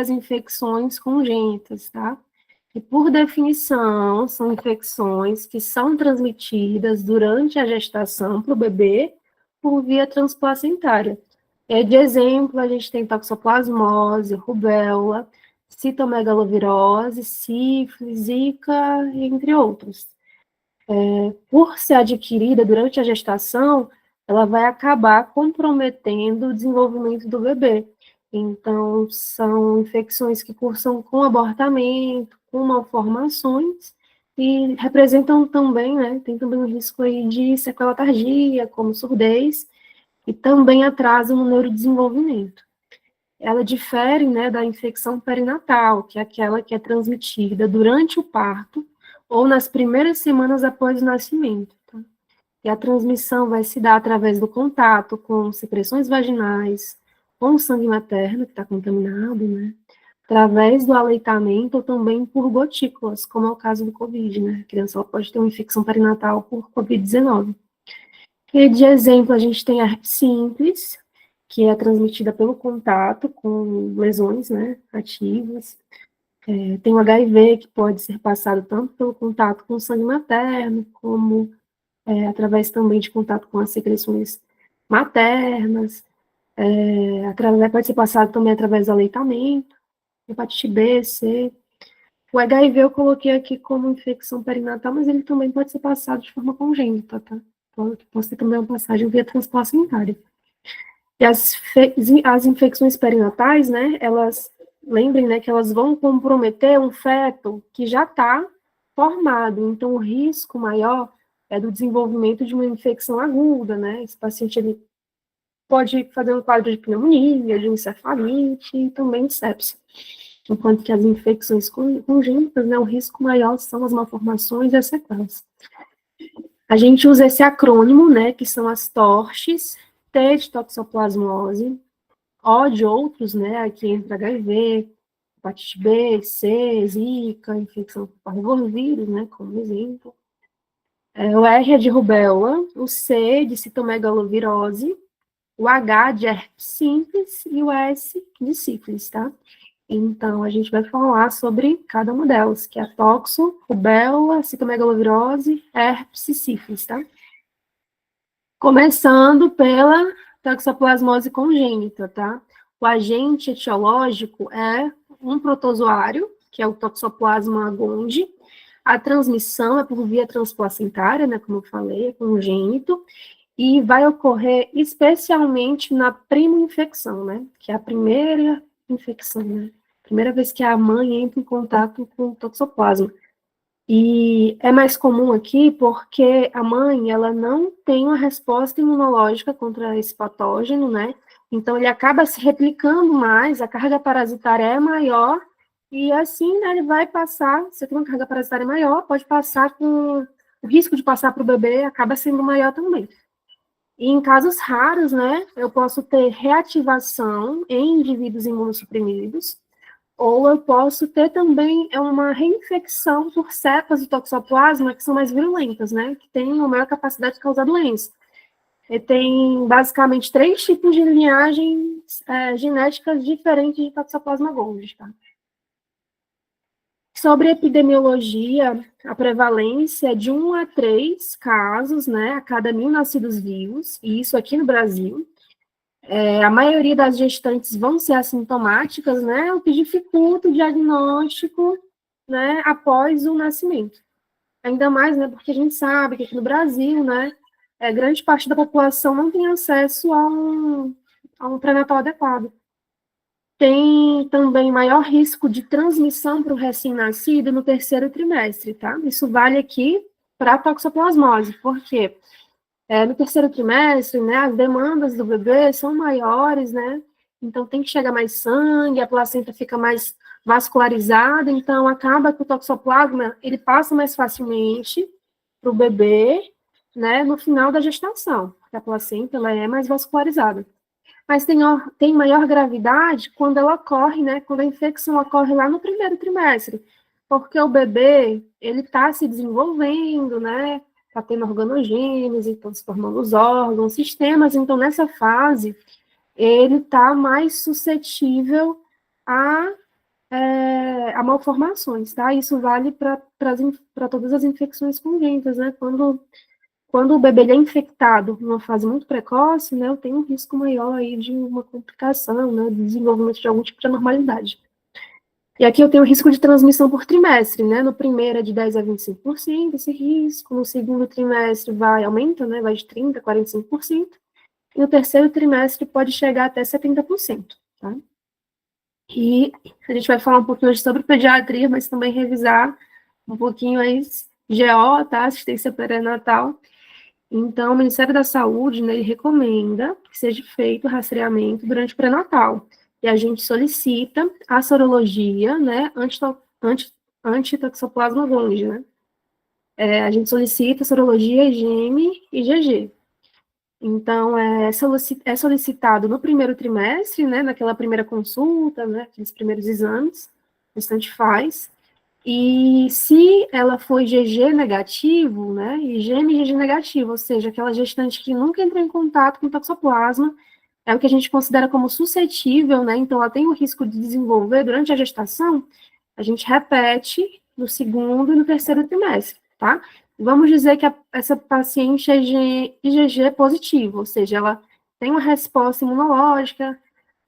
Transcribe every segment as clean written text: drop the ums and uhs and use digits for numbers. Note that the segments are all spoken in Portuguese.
as infecções congênitas, tá? Que, por definição, são infecções que são transmitidas durante a gestação para o bebê por via transplacentária. De exemplo, a gente tem toxoplasmose, rubéola, citomegalovirose, sífilis, zika, entre outros. Por ser adquirida durante a gestação, ela vai acabar comprometendo o desenvolvimento do bebê. Então, são infecções que cursam com abortamento, com malformações, e representam também, né, tem também um risco aí de sequela tardia, como surdez, e também atraso no neurodesenvolvimento. Ela difere, né, da infecção perinatal, que é aquela que é transmitida durante o parto ou nas primeiras semanas após o nascimento. Tá? E a transmissão vai se dar através do contato com secreções vaginais, com o sangue materno, que está contaminado, né, através do aleitamento ou também por gotículas, como é o caso do Covid, né, a criança pode ter uma infecção perinatal por Covid-19. E de exemplo, a gente tem a herpes simples, que é transmitida pelo contato com lesões, né, ativas. Tem o HIV, que pode ser passado tanto pelo contato com o sangue materno, como através também de contato com as secreções maternas. Pode ser passado também através do aleitamento, hepatite B, C. O HIV eu coloquei aqui como infecção perinatal, mas ele também pode ser passado de forma congênita, tá? Pode ter também uma passagem via transplacentária. E as infecções perinatais, né, lembrem, né, que elas vão comprometer um feto que já está formado, então o risco maior é do desenvolvimento de uma infecção aguda, né, esse paciente ele pode fazer um quadro de pneumonia, de encefalite e também de sepse. Enquanto que as infecções congênitas, né, o risco maior são as malformações e as sequelas. A gente usa esse acrônimo, né, que são as TORCHs, T de toxoplasmose, O de outros, né, aqui entra HIV, hepatite B, C, Zika, infecção por parvovirus, né, como exemplo. O R é de rubéola, o C de citomegalovirose, o H de herpes simples e o S de sífilis, tá? Então, a gente vai falar sobre cada uma delas, que é a toxo, rubéola, citomegalovirose, herpes e sífilis, tá? Começando pela toxoplasmose congênita, tá? O agente etiológico é um protozoário, que é o Toxoplasma gondii. A transmissão é por via transplacentária, né, como eu falei, é congênito, e vai ocorrer especialmente na prima infecção, né, que é a primeira infecção, né, primeira vez que a mãe entra em contato com o toxoplasma. E é mais comum aqui porque a mãe, ela não tem uma resposta imunológica contra esse patógeno, né? Então, ele acaba se replicando mais, a carga parasitária é maior, e assim, né, ele vai passar, se tem uma carga parasitária maior, pode passar com, o risco de passar para o bebê acaba sendo maior também. E em casos raros, né, eu posso ter reativação em indivíduos imunossuprimidos, ou eu posso ter também uma reinfecção por cepas do toxoplasma que são mais virulentas, né? Que têm uma maior capacidade de causar doença. E tem basicamente 3 tipos de linhagens genéticas diferentes de toxoplasma gondii, tá? Sobre epidemiologia, a prevalência é de 1 a 3 casos, né, a cada 1.000 nascidos vivos, e isso aqui no Brasil. A maioria das gestantes vão ser assintomáticas, né, o que dificulta o diagnóstico, né, após o nascimento. Ainda mais, né, porque a gente sabe que aqui no Brasil, né, grande parte da população não tem acesso a um pré-natal adequado. Tem também maior risco de transmissão para o recém-nascido no terceiro trimestre, tá? Isso vale aqui para a toxoplasmose, por quê? No terceiro trimestre, né, as demandas do bebê são maiores, né, então tem que chegar mais sangue, a placenta fica mais vascularizada, então acaba que o toxoplasma, ele passa mais facilmente para o bebê, né, no final da gestação, porque a placenta, ela é mais vascularizada. Mas tem maior gravidade quando ela ocorre, né, quando a infecção ocorre lá no primeiro trimestre, porque o bebê, ele está se desenvolvendo, né, está tendo organogênese, estão se formando os órgãos, sistemas, então nessa fase, ele está mais suscetível a a malformações, tá? Isso vale para todas as infecções congênitas, né? Quando o bebê ele é infectado numa fase muito precoce, né, eu tenho um risco maior aí de uma complicação, né, de desenvolvimento de algum tipo de anormalidade. E aqui eu tenho risco de transmissão por trimestre, né? No primeiro é de 10 a 25% esse risco, no segundo trimestre aumenta, né? Vai de 30 a 45%, e no terceiro trimestre pode chegar até 70%, tá? E a gente vai falar um pouquinho hoje sobre pediatria, mas também revisar um pouquinho aí GO, tá? Assistência perinatal. Então, o Ministério da Saúde, né, ele recomenda que seja feito o rastreamento durante o pré-natal. E a gente solicita a sorologia, né, antitoxoplasma gondii, né? A gente solicita a sorologia IgM e IgG. Então, é solicitado no primeiro trimestre, né, naquela primeira consulta, né, aqueles primeiros exames, o gestante faz. E se ela for IgG negativo, né, IgM e IgG negativo, ou seja, aquela gestante que nunca entrou em contato com o toxoplasma, é o que a gente considera como suscetível, né, então ela tem o risco de desenvolver durante a gestação, a gente repete no segundo e no terceiro trimestre, tá? Vamos dizer que essa paciente é IgG positivo, ou seja, ela tem uma resposta imunológica,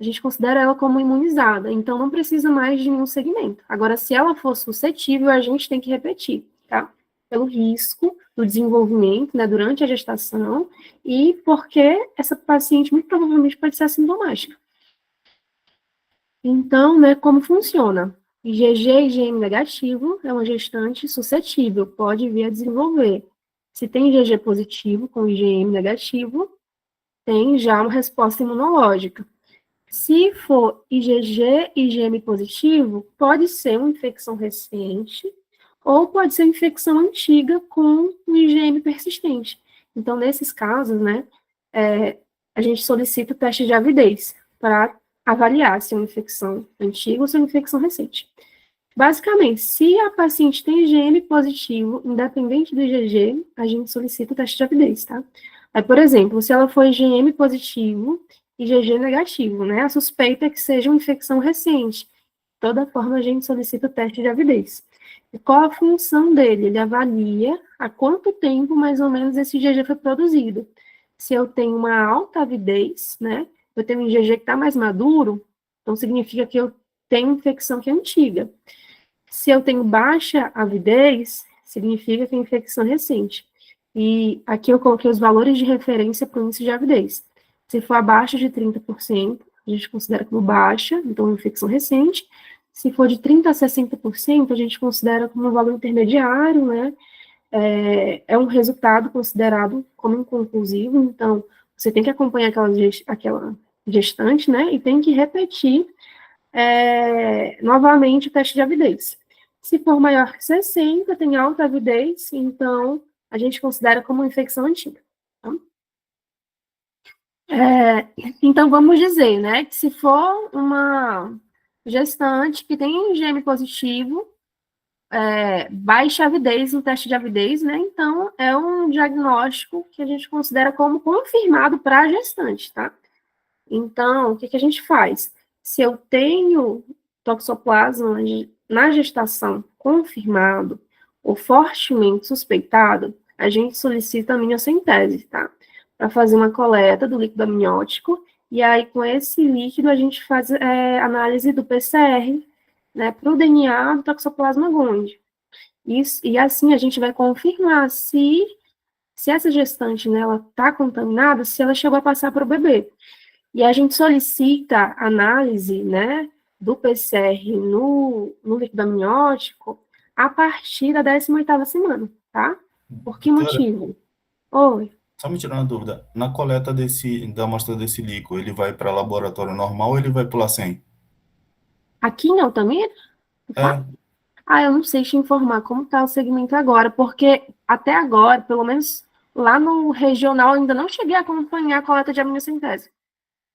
a gente considera ela como imunizada, então não precisa mais de nenhum segmento. Agora, se ela for suscetível, a gente tem que repetir, tá? Pelo risco do desenvolvimento, né, durante a gestação, e porque essa paciente muito provavelmente pode ser assintomática. Então, né, como funciona? IgG e IgM negativo é uma gestante suscetível, pode vir a desenvolver. Se tem IgG positivo com IgM negativo, tem já uma resposta imunológica. Se for IgG e IgM positivo, pode ser uma infecção recente ou pode ser infecção antiga com um IgM persistente. Então, nesses casos, né, a gente solicita o teste de avidez para avaliar se é uma infecção antiga ou se é uma infecção recente. Basicamente, se a paciente tem IgM positivo, independente do IgG, a gente solicita o teste de avidez, tá? Aí, por exemplo, se ela for IgM positivo e IgG negativo, né? A suspeita é que seja uma infecção recente. De toda forma, a gente solicita o teste de avidez. E qual a função dele? Ele avalia há quanto tempo, mais ou menos, esse IgG foi produzido. Se eu tenho uma alta avidez, né? Eu tenho um IgG que está mais maduro, então significa que eu tenho infecção que é antiga. Se eu tenho baixa avidez, significa que é infecção recente. E aqui eu coloquei os valores de referência para o índice de avidez. Se for abaixo de 30%, a gente considera como baixa, então é infecção recente. Se for de 30% a 60%, a gente considera como um valor intermediário, né? É um resultado considerado como inconclusivo, então você tem que acompanhar aquela gestante, né? E tem que repetir novamente o teste de avidez. Se for maior que 60, tem alta avidez, então a gente considera como infecção antiga. Tá? Então, vamos dizer, né, que se for uma gestante que tem IgM positivo, baixa avidez no teste de avidez, né, então é um diagnóstico que a gente considera como confirmado para a gestante, tá? Então, o que a gente faz? Se eu tenho toxoplasma na gestação confirmado ou fortemente suspeitado, a gente solicita a amniocentese, tá? Para fazer uma coleta do líquido amniótico, e aí com esse líquido a gente faz análise do PCR, né, para o DNA do toxoplasma gondii. Isso, e assim a gente vai confirmar se essa gestante, né, ela está contaminada, se ela chegou a passar para o bebê. E a gente solicita análise, né, do PCR no líquido amniótico a partir da 18ª semana, tá? Por que Doutora, motivo? Oi, só me tirando uma dúvida. Na coleta da amostra desse líquido, ele vai para laboratório normal ou ele vai para o LACEN? aqui em Altamira, tá? É, Eu não sei te informar como está o segmento agora, porque até agora, pelo menos lá no regional, eu ainda não cheguei a acompanhar a coleta de amniocentese.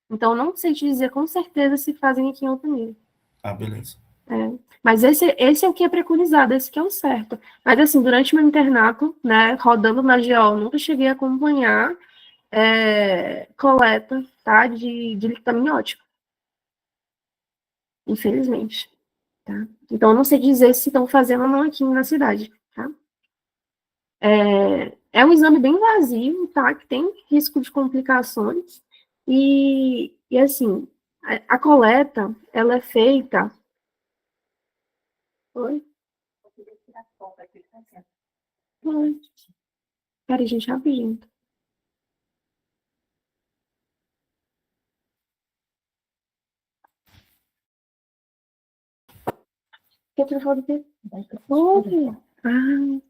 Então, não sei te dizer com certeza se fazem aqui em Altamira. beleza. Mas esse é o que é preconizado, esse que é o certo. Mas, assim, durante meu internato, né, rodando na GO, nunca cheguei a acompanhar coleta, tá, de líquido amniótico, infelizmente. tá? Então, eu não sei dizer se estão fazendo ou não aqui na cidade, tá? É um exame bem invasivo, tá? Que tem risco de complicações. E assim, a coleta, ela é feita... Oi? Oi. Peraí, gente, rapidinho. Quer falar do quê? Oi. Ah,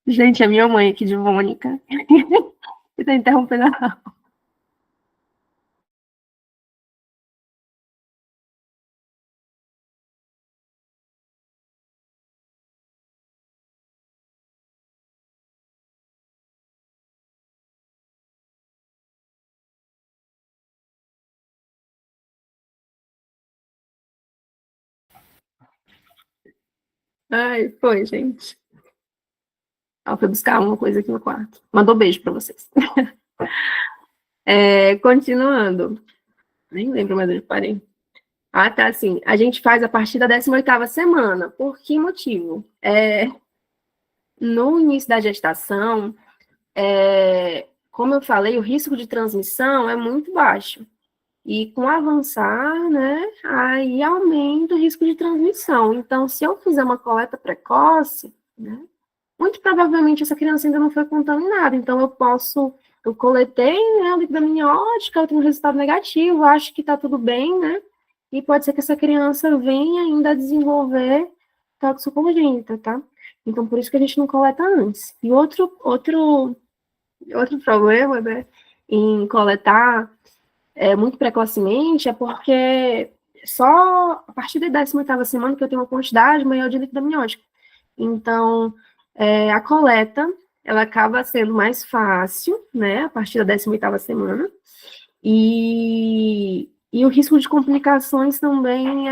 gente, é minha mãe aqui de Mônica. Que tá interrompendo a... Ai, foi, gente. Ela foi buscar uma coisa aqui no quarto. Mandou beijo pra vocês. Continuando. Nem lembro mais onde eu parei. Ah, tá, assim. A gente faz a partir da 18ª semana. Por que motivo? No início da gestação, como eu falei, o risco de transmissão é muito baixo. E com o avançar, né, aí aumenta o risco de transmissão. Então, se eu fizer uma coleta precoce, né, muito provavelmente essa criança ainda não foi contaminada. Então, eu coletei, né, o líquido amniótico, eu tenho um resultado negativo, acho que está tudo bem, né? E pode ser que essa criança venha ainda a desenvolver toxicogênita, tá? Então, por isso que a gente não coleta antes. E outro problema, né, em coletar muito precocemente é porque só a partir da 18ª semana que eu tenho uma quantidade maior de líquido amniótico. Então, a coleta, ela acaba sendo mais fácil, né, a partir da 18ª semana, e o risco de complicações também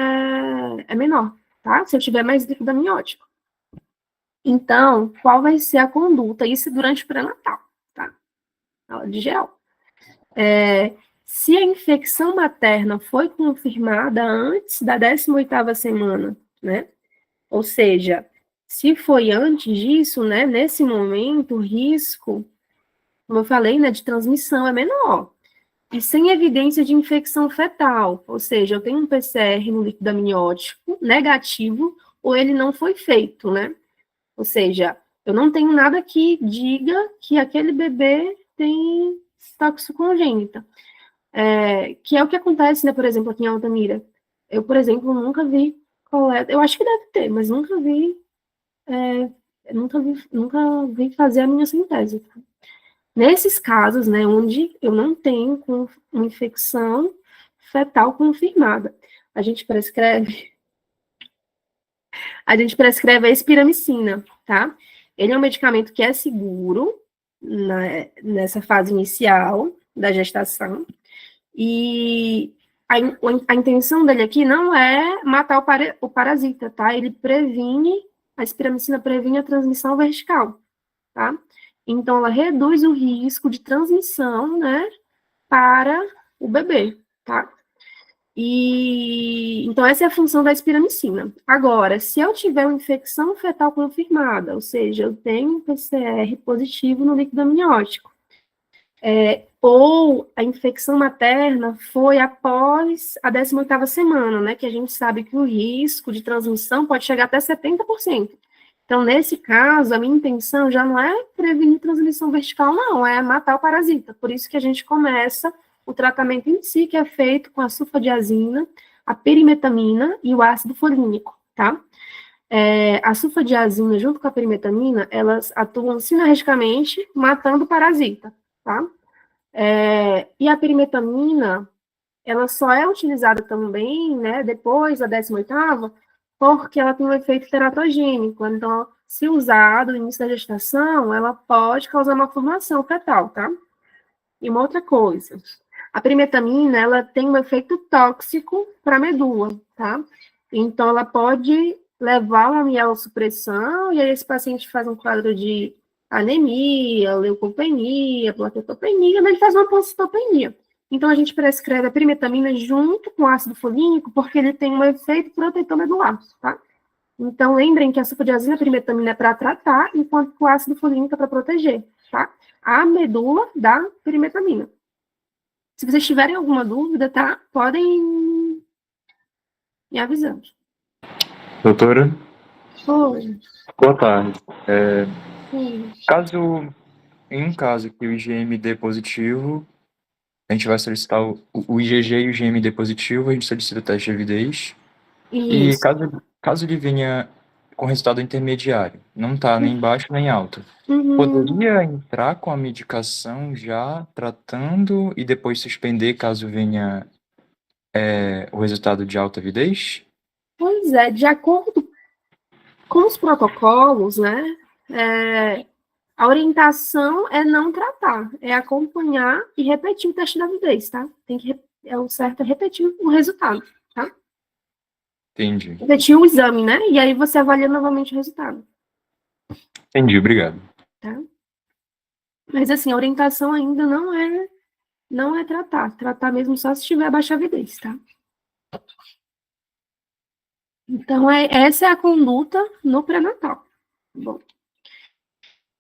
é menor, tá? Se eu tiver mais líquido amniótico. Então, qual vai ser a conduta? Isso durante o pré-natal, tá? Aula de gel. Se a infecção materna foi confirmada antes da 18ª semana, né? Ou seja, se foi antes disso, né, nesse momento, o risco, como eu falei, né, de transmissão é menor. E sem evidência de infecção fetal, ou seja, eu tenho um PCR no líquido amniótico negativo, ou ele não foi feito, né? Ou seja, eu não tenho nada que diga que aquele bebê tem toxicogênita. Que é o que acontece, né, por exemplo, aqui em Altamira. Eu, por exemplo, nunca vi coleta, eu acho que deve ter, mas nunca vi fazer a minha síntese. Nesses casos, né, onde eu não tenho uma infecção fetal confirmada, a gente prescreve, a gente prescreve a espiramicina, tá? Ele é um medicamento que é seguro nessa fase inicial da gestação, e a intenção dele aqui não é matar o parasita, tá? Ele a espiramicina previne a transmissão vertical, tá? Então, ela reduz o risco de transmissão, né, para o bebê, tá? Então, essa é a função da espiramicina. Agora, se eu tiver uma infecção fetal confirmada, ou seja, eu tenho um PCR positivo no líquido amniótico, ou a infecção materna foi após a 18ª semana, né, que a gente sabe que o risco de transmissão pode chegar até 70%. Então, nesse caso, a minha intenção já não é prevenir transmissão vertical, não, é matar o parasita. Por isso que a gente começa o tratamento em si, que é feito com a sulfadiazina, a perimetamina e o ácido folínico, tá? A sulfadiazina junto com a perimetamina, elas atuam sinergicamente matando o parasita, tá? E a perimetamina, ela só é utilizada também, né, depois da 18ª, porque ela tem um efeito teratogênico. Então, se usado no início da gestação, ela pode causar uma formação fetal, tá? E uma outra coisa, a perimetamina, ela tem um efeito tóxico para a medula, tá? Então, ela pode levar a uma mielossupressão, e aí esse paciente faz um quadro de anemia, leucopenia, plaquetopenia, mas ele faz uma pancitopenia. Então, a gente prescreve a perimetamina junto com o ácido folínico, porque ele tem um efeito protetor medular, tá? Então, lembrem que a sulfadiazina perimetamina é para tratar, enquanto que o ácido folínico é para proteger, tá? A medula da perimetamina. Se vocês tiverem alguma dúvida, tá? Podem me avisando. Doutora, Oi. boa tarde. Sim. Em um caso que o IgM dê positivo, a gente vai solicitar o IgG e o IgM dê positivo, a gente solicita o teste de avidez. E Isso. caso ele venha com resultado intermediário, não está nem baixo nem alto, Uhum. poderia entrar com a medicação já tratando e depois suspender caso venha o resultado de alta avidez? Pois é, de acordo com os protocolos, né? A orientação é não tratar, é acompanhar e repetir o teste da avidez, tá? O certo é repetir o resultado, tá? Entendi. Repetir o exame, né? E aí você avalia novamente o resultado, Entendi, obrigado. tá? Mas assim, a orientação ainda não é tratar. Tratar mesmo só se tiver baixa avidez, tá? Então, essa é a conduta no pré-natal. Bom.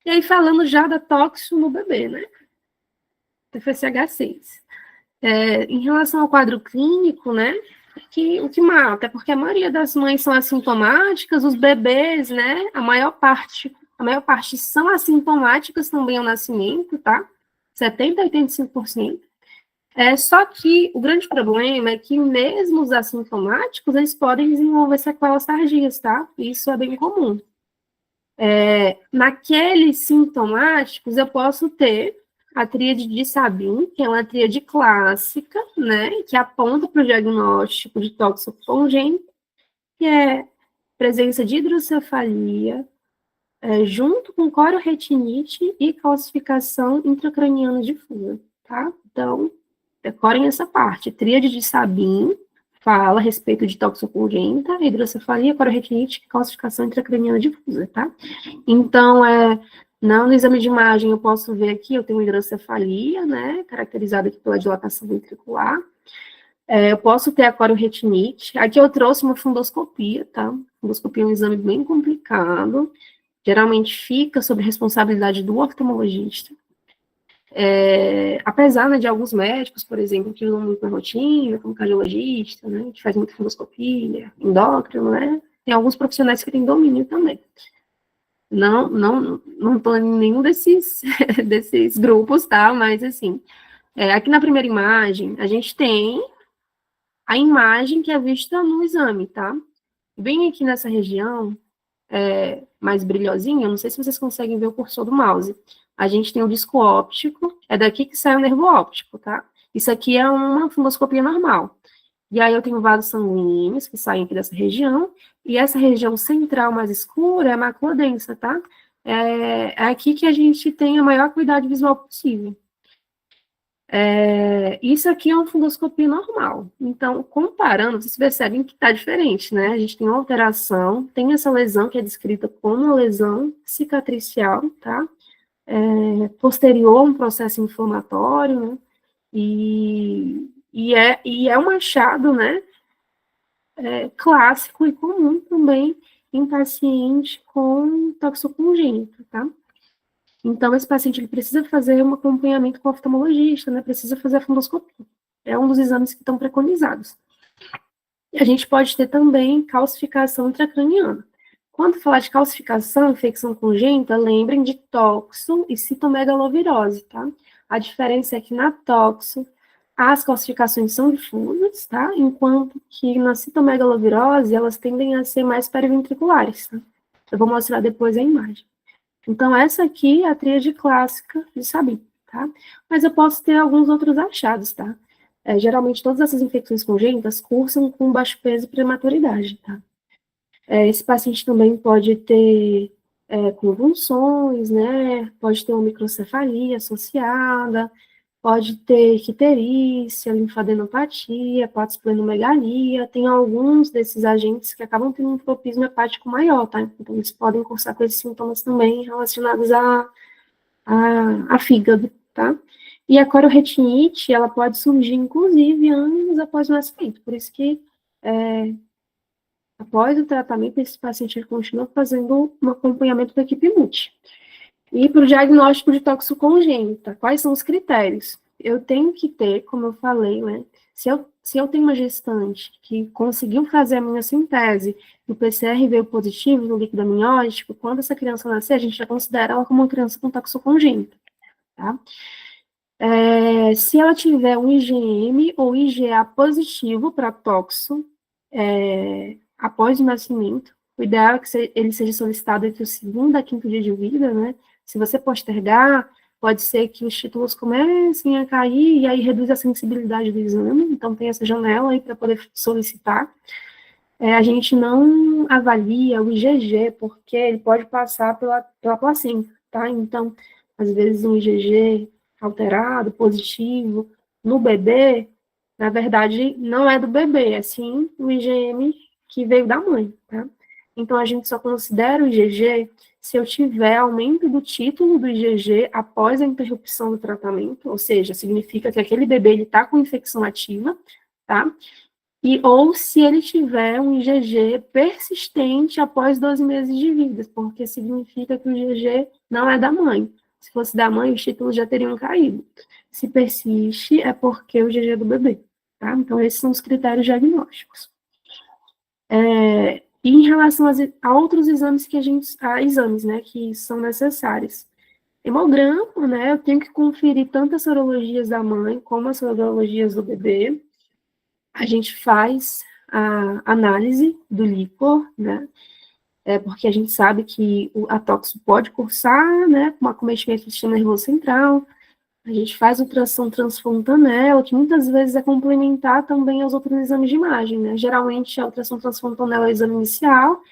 E aí, falando já da tóxico no bebê, né? TFCH6. Em relação ao quadro clínico, né? O que mata é porque a maioria das mães são assintomáticas, os bebês, né? A maior parte são assintomáticas também ao nascimento, tá? 70 a 85%. Só que o grande problema é que mesmo os assintomáticos, eles podem desenvolver sequelas tardias, tá? Isso é bem comum. Naqueles sintomáticos, eu posso ter a tríade de Sabin, que é uma tríade clássica, né, que aponta para o diagnóstico de tóxico congênito, que é presença de hidrocefalia, junto com cororetinite e calcificação intracraniana difusa, tá? Então, decorem essa parte. Tríade de Sabin fala a respeito de toxocongênita, hidrocefalia, cororetinite e calcificação intracraniana difusa, tá? Então, no exame de imagem eu posso ver aqui, eu tenho hidrocefalia, né, caracterizada aqui pela dilatação ventricular. Eu posso ter a cororetinite. Aqui eu trouxe uma fundoscopia, tá? Fundoscopia é um exame bem complicado. Geralmente fica sob responsabilidade do oftalmologista. Apesar, né, de alguns médicos, por exemplo, que usam muito na rotina, como cardiologista, né, que faz muita endoscopia, endócrino, né, tem alguns profissionais que têm domínio também. Não estou em nenhum desses, desses grupos, tá, mas assim, aqui na primeira imagem, a gente tem a imagem que é vista no exame, tá? Bem aqui nessa região, mais brilhosinha, não sei se vocês conseguem ver o cursor do mouse. A gente tem o disco óptico, é daqui que sai o nervo óptico, tá? Isso aqui é uma fundoscopia normal. E aí eu tenho vasos sanguíneos que saem aqui dessa região, e essa região central mais escura é a mácula densa, tá? É aqui que a gente tem a maior acuidade visual possível. Isso aqui é uma fundoscopia normal. Então, comparando, vocês percebem que está diferente, né? A gente tem uma alteração, tem essa lesão que é descrita como uma lesão cicatricial, tá? Posterior a um processo inflamatório, né? E é um achado, né? Clássico e comum também em paciente com toxocongênito, tá? Então, esse paciente ele precisa fazer um acompanhamento com o oftalmologista, né? Precisa fazer a fundoscopia. É um dos exames que estão preconizados. E a gente pode ter também calcificação intracraniana. Quando falar de calcificação, infecção congênita, lembrem de toxo e citomegalovirose, tá? A diferença é que na toxo, as calcificações são difusas, tá? Enquanto que na citomegalovirose, elas tendem a ser mais periventriculares, tá? Eu vou mostrar depois a imagem. Então, essa aqui é a tríade clássica de Sabin, tá? Mas eu posso ter alguns outros achados, tá? Geralmente, todas essas infecções congênitas cursam com baixo peso e prematuridade, tá? Esse paciente também pode ter convulsões, né? Pode ter uma microcefalia associada, pode ter icterícia, linfadenopatia, hepatosplenomegalia, tem alguns desses agentes que acabam tendo um tropismo hepático maior, tá? Então, eles podem cursar com esses sintomas também relacionados a fígado, tá? E a coriorretinite, ela pode surgir, inclusive, anos após o nascimento, por isso que, após o tratamento, esse paciente ele continua fazendo um acompanhamento com a equipe multi. E para o diagnóstico de toxicogênita, quais são os critérios? Eu tenho que ter, como eu falei, né? Se eu tenho uma gestante que conseguiu fazer a minha síntese e o PCR veio positivo no líquido amniótico, quando essa criança nascer, a gente já considera ela como uma criança com toxicogênita, tá? Se ela tiver um IgM ou IgA positivo para toxo, após o nascimento, o ideal é que ele seja solicitado entre o segundo e quinto dia de vida, né? Se você postergar, pode ser que os títulos comecem a cair e aí reduz a sensibilidade do exame, então tem essa janela aí para poder solicitar. A gente não avalia o IgG, porque ele pode passar pela placenta, tá? Então, às vezes um IgG alterado, positivo, no bebê, na verdade, não é do bebê, é sim o IgM que veio da mãe, tá? Então, a gente só considera o IgG se eu tiver aumento do título do IgG após a interrupção do tratamento, ou seja, significa que aquele bebê está com infecção ativa, tá? Ou se ele tiver um IgG persistente após 12 meses de vida, porque significa que o IgG não é da mãe. Se fosse da mãe, os títulos já teriam caído. Se persiste, é porque o IgG é do bebê, tá? Então, esses são os critérios diagnósticos. E em relação a outros exames exames, né, que são necessários. Hemograma, né, eu tenho que conferir tanto as sorologias da mãe como as sorologias do bebê. A gente faz a análise do líquor, né, porque a gente sabe que a toxo pode cursar, né, com acometimento do sistema nervoso central. A gente faz ultrassom transfontanela, que muitas vezes é complementar também aos outros exames de imagem, né? Geralmente, a ultrassom transfontanela é o exame inicial,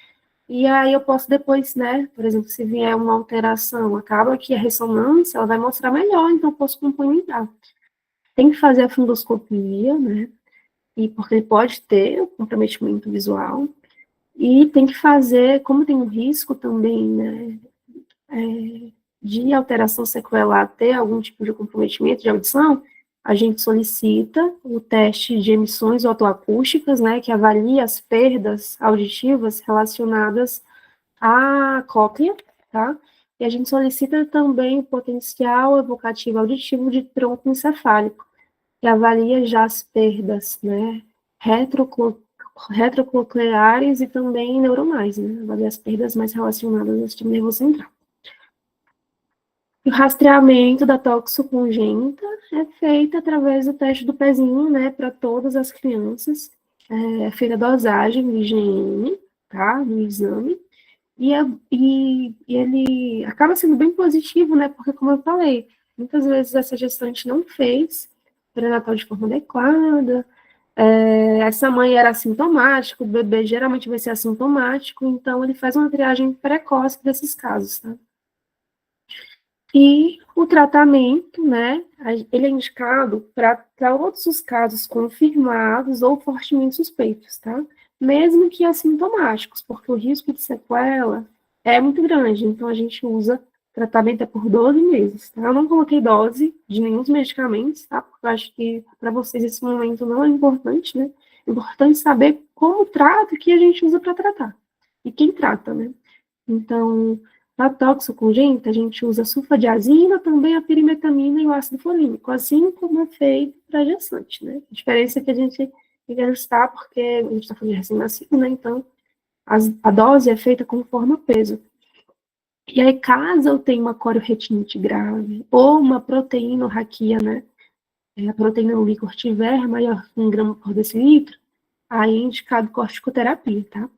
e aí eu posso depois, né, por exemplo, se vier uma alteração, acaba que a ressonância, ela vai mostrar melhor, então eu posso complementar. Tem que fazer a fundoscopia, né, e porque ele pode ter comprometimento visual, e tem que fazer, como tem um risco também, né, de alteração sequelar ter algum tipo de comprometimento de audição, a gente solicita o teste de emissões otoacústicas, né, que avalia as perdas auditivas relacionadas à cóclea, tá? E a gente solicita também o potencial evocativo auditivo de tronco encefálico, que avalia já as perdas, né, retrococleares e também neuronais, né, avalia as perdas mais relacionadas ao sistema nervoso central. O rastreamento da toxicogênita é feito através do teste do pezinho, né, para todas as crianças. É feita a dosagem do IgM, tá, no exame, e ele acaba sendo bem positivo, né, porque, como eu falei, muitas vezes essa gestante não fez pré-natal de forma adequada, essa mãe era assintomática, o bebê geralmente vai ser assintomático, então ele faz uma triagem precoce desses casos, tá? E o tratamento, né, ele é indicado para todos os casos confirmados ou fortemente suspeitos, tá? Mesmo que assintomáticos, porque o risco de sequela é muito grande, então a gente usa tratamento por 12 meses, tá? Eu não coloquei dose de nenhum dos medicamentos, tá? Porque eu acho que para vocês esse momento não é importante, né? É importante saber como trata, o que a gente usa para tratar. E quem trata, né? Então, para toxicogênita, a gente usa sulfadiazina, também a pirimetamina e o ácido folínico, assim como é feito para gestante, né? A diferença é que a gente tem que ajustar, porque a gente está falando de recém-nascido, né? Então, a dose é feita conforme o peso. E aí, caso eu tenha uma coriorretinite grave, ou uma proteinorraquia, né? A proteína no líquor tiver maior que 1 grama por decilitro, aí é indicado corticoterapia, tá?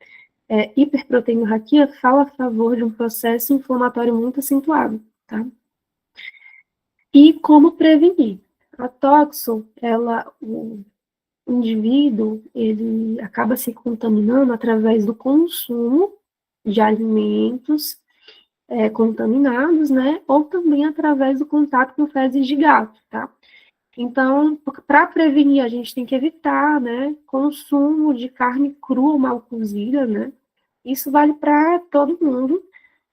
Hiperproteinorraquia fala a favor de um processo inflamatório muito acentuado, tá? E como prevenir? A toxo, o indivíduo, ele acaba se contaminando através do consumo de alimentos contaminados, né? Ou também através do contato com fezes de gato, tá? Então, para prevenir, a gente tem que evitar, né, consumo de carne crua ou mal cozida, né? Isso vale para todo mundo,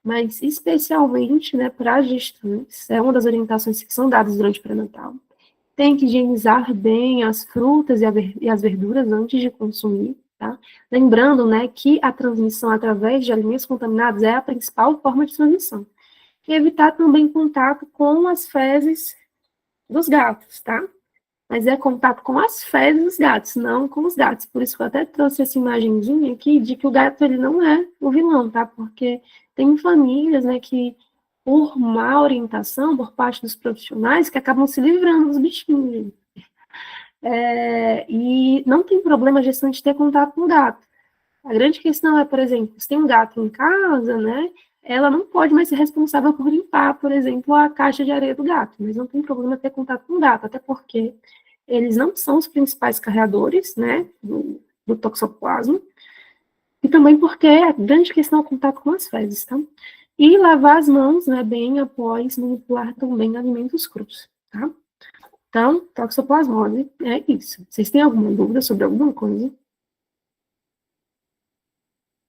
mas especialmente, né, para as gestantes. É uma das orientações que são dadas durante o pré-natal. Tem que higienizar bem as frutas e as verduras antes de consumir, tá? Lembrando, né, que a transmissão através de alimentos contaminados é a principal forma de transmissão. E evitar também contato com as fezes dos gatos, tá? Mas é contato com as fezes dos gatos, não com os gatos. Por isso que eu até trouxe essa imagenzinha aqui de que o gato ele não é o vilão, tá? Porque tem famílias, né, que por má orientação por parte dos profissionais que acabam se livrando dos bichinhos. E não tem problema a gestante ter contato com o gato. A grande questão é, por exemplo, se tem um gato em casa, né, ela não pode mais ser responsável por limpar, por exemplo, a caixa de areia do gato, mas não tem problema ter contato com o gato, até porque eles não são os principais carreadores, né, do toxoplasma, e também porque a grande questão é o contato com as fezes, tá? E lavar as mãos, né, bem após manipular também alimentos crus, tá? Então, toxoplasmose é isso. Vocês têm alguma dúvida sobre alguma coisa?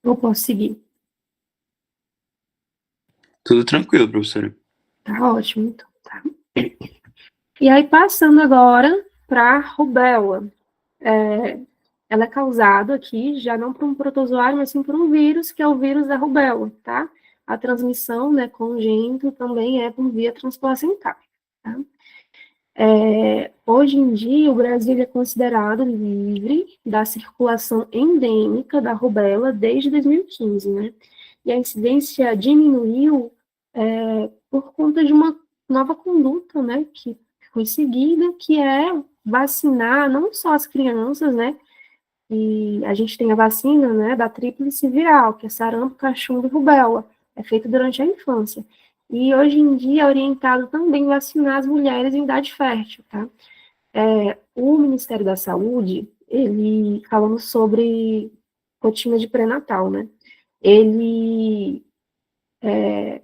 Eu posso seguir? Tudo tranquilo, professora. Tá ótimo, então, tá? E aí, passando agora para a rubéola. Ela é causada aqui, já não por um protozoário, mas sim por um vírus, que é o vírus da rubéola, tá? A transmissão, né, congênito também é por via transplacentária, tá? Hoje em dia, o Brasil é considerado livre da circulação endêmica da rubéola desde 2015, né? E a incidência diminuiu por conta de uma nova conduta, né, que foi seguida, que é vacinar não só as crianças, né, e a gente tem a vacina, né, da tríplice viral, que é sarampo, cachumba e rubéola, é feita durante a infância. E hoje em dia é orientado também vacinar as mulheres em idade fértil, tá? O Ministério da Saúde, ele, falando sobre rotina de pré-natal, né, ele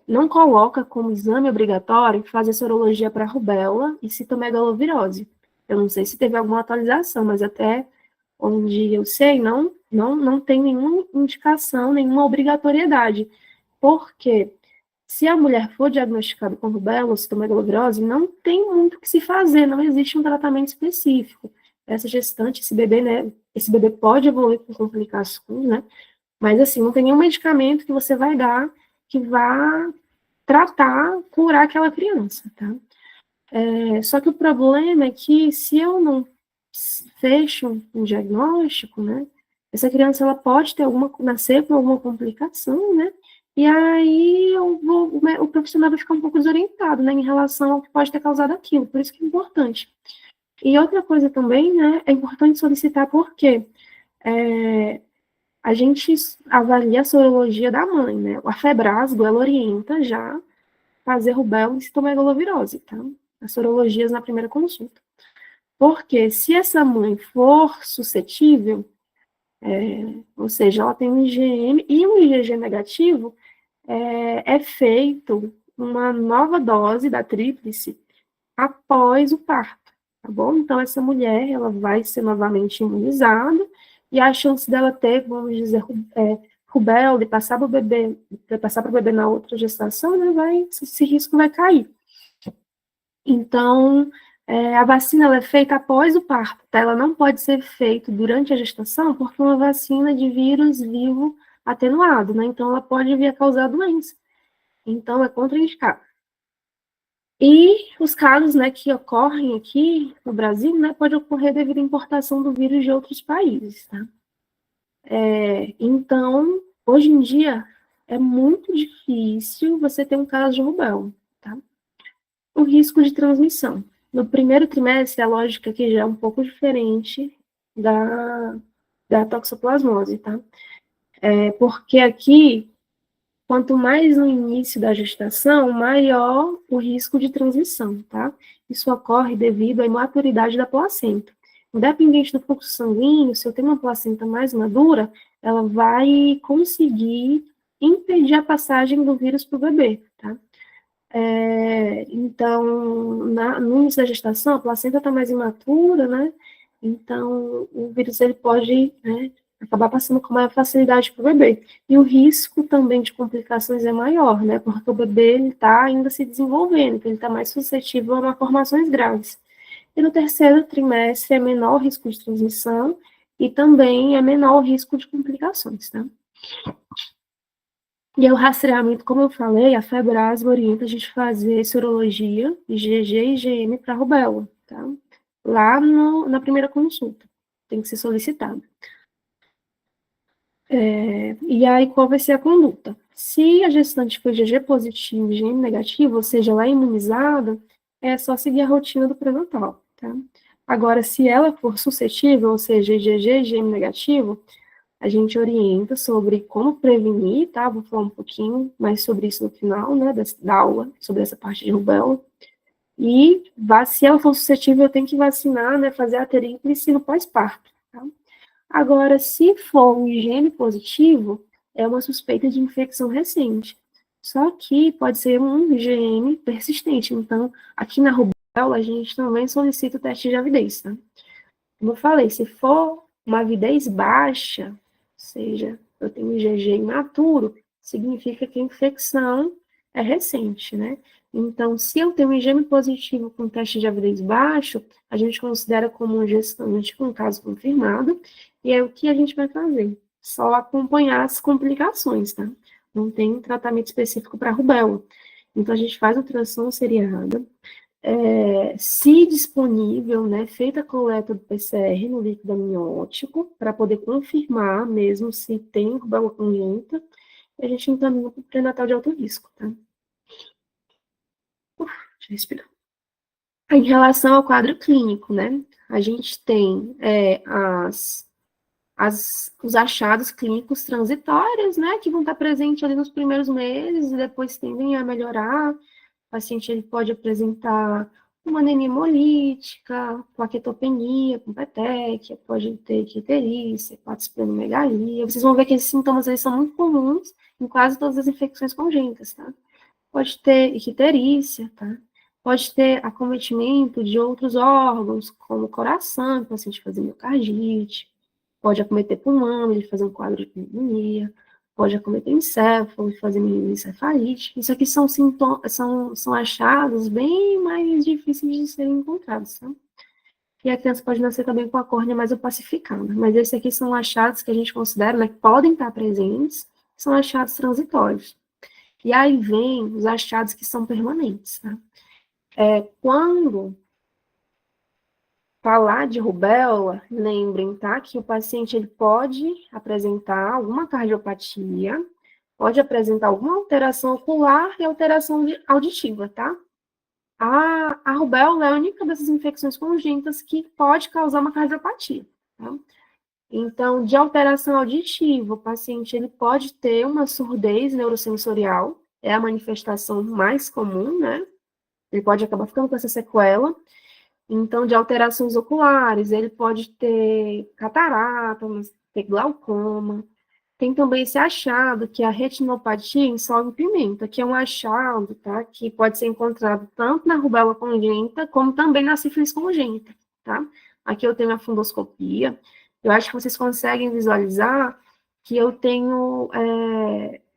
não coloca como exame obrigatório fazer sorologia para rubéola e citomegalovirose. Eu não sei se teve alguma atualização, mas até onde eu sei, não tem nenhuma indicação, nenhuma obrigatoriedade. Porque se a mulher for diagnosticada com rubéola ou citomegalovirose, não tem muito o que se fazer, não existe um tratamento específico. Essa gestante, esse bebê, né, esse bebê pode evoluir com complicações, né, mas assim, não tem nenhum medicamento que você vai dar que vá tratar, curar aquela criança, tá? Só que o problema é que se eu não fecho um diagnóstico, né, essa criança ela pode ter nascer com alguma complicação, né, e aí o profissional vai ficar um pouco desorientado, né, em relação ao que pode ter causado aquilo, por isso que é importante. E outra coisa também, né, é importante solicitar porque a gente avalia a sorologia da mãe, né, a Febrasgo, ela orienta já fazer rubéola e citomegalovirose, tá? As sorologias na primeira consulta. Porque se essa mãe for suscetível, ou seja, ela tem um IgM e um IgG negativo, é feito uma nova dose da tríplice após o parto, tá bom? Então, essa mulher, ela vai ser novamente imunizada e a chance dela ter, vamos dizer, rubéola e passar para o bebê na outra gestação, né, esse risco vai cair. Então, a vacina ela é feita após o parto, tá? Ela não pode ser feita durante a gestação, porque é uma vacina de vírus vivo atenuado, né? Então, ela pode vir a causar doença. Então, é contraindicado. E os casos, né, que ocorrem aqui no Brasil, né, pode ocorrer devido à importação do vírus de outros países, tá? Então, hoje em dia, é muito difícil você ter um caso de rubéola, tá? O risco de transmissão. No primeiro trimestre, a lógica aqui já é um pouco diferente da toxoplasmose, tá? Porque aqui, quanto mais no início da gestação, maior o risco de transmissão, tá? Isso ocorre devido à imaturidade da placenta. Independente do fluxo sanguíneo, se eu tenho uma placenta mais madura, ela vai conseguir impedir a passagem do vírus para o bebê, tá? Então, no início da gestação, a placenta está mais imatura, né? Então, o vírus ele pode, né, acabar passando com maior facilidade para o bebê. E o risco também de complicações é maior, né? Porque o bebê está ainda se desenvolvendo, então ele está mais suscetível a malformações graves. E no terceiro trimestre é menor o risco de transmissão e também é menor o risco de complicações, tá? E aí, o rastreamento, como eu falei, a Febrasgo orienta a gente fazer sorologia, IgG e IgM para rubéola, tá? Lá na primeira consulta, tem que ser solicitado. E aí, qual vai ser a conduta? Se a gestante for IgG positivo e IgM negativo, ou seja, ela é imunizada, é só seguir a rotina do pré-natal, tá? Agora, se ela for suscetível, ou seja, IgG e IgM negativo, a gente orienta sobre como prevenir, tá? Vou falar um pouquinho mais sobre isso no final, né, da aula, sobre essa parte de rubéola. E se ela for suscetível, tem que vacinar, né, fazer a tríplice no pós-parto, tá? Agora, se for um IgM positivo, é uma suspeita de infecção recente. Só que pode ser um IgM persistente. Então, aqui na rubéola, a gente também solicita o teste de avidez, tá? Como eu falei, se for uma avidez baixa, ou seja, eu tenho IgG imaturo, significa que a infecção é recente, né? Então, se eu tenho um IgM positivo com teste de avidez baixo, a gente considera como um gestante com caso confirmado, e é o que a gente vai fazer? Só acompanhar as complicações, tá? Não tem tratamento específico para rubéola. Então, a gente faz ultrassom seriada, se disponível, né, feita a coleta do PCR no líquido amniótico, para poder confirmar mesmo se tem rubéola congênita, e a gente encaminha para o pré-natal de alto risco, tá? Deixa eu respirar. Em relação ao quadro clínico, né, a gente tem os achados clínicos transitórios, né, que vão estar presentes ali nos primeiros meses e depois tendem a melhorar. O paciente ele pode apresentar uma anemia hemolítica, plaquetopenia com petequia, pode ter icterícia, hepatosplenomegalia. Vocês vão ver que esses sintomas eles são muito comuns em quase todas as infecções congênitas, tá? Pode ter icterícia, tá? Pode ter acometimento de outros órgãos, como o coração, o paciente fazer miocardite, pode acometer pulmão, ele fazer um quadro de pneumonia, pode acometer encéfalo e fazer encefalite. Isso aqui são sintomas, são achados bem mais difíceis de serem encontrados, tá? E a criança pode nascer também com a córnea mais opacificada. Mas esses aqui são achados que a gente considera, né, que podem estar presentes, são achados transitórios. E aí vem os achados que são permanentes, tá? Quando falar de rubéola, lembrem, tá, que o paciente ele pode apresentar alguma cardiopatia, pode apresentar alguma alteração ocular e alteração auditiva, tá? A rubéola é a única dessas infecções congênitas que pode causar uma cardiopatia, tá? Então, de alteração auditiva, o paciente ele pode ter uma surdez neurosensorial, é a manifestação mais comum, né? Ele pode acabar ficando com essa sequela. Então, de alterações oculares, ele pode ter catarata, ter glaucoma. Tem também esse achado, que é a retinopatia em pimenta, que é um achado, tá? Que pode ser encontrado tanto na rubéola congênita, como também na sífilis congênita, tá? Aqui eu tenho a fundoscopia. Eu acho que vocês conseguem visualizar que eu tenho...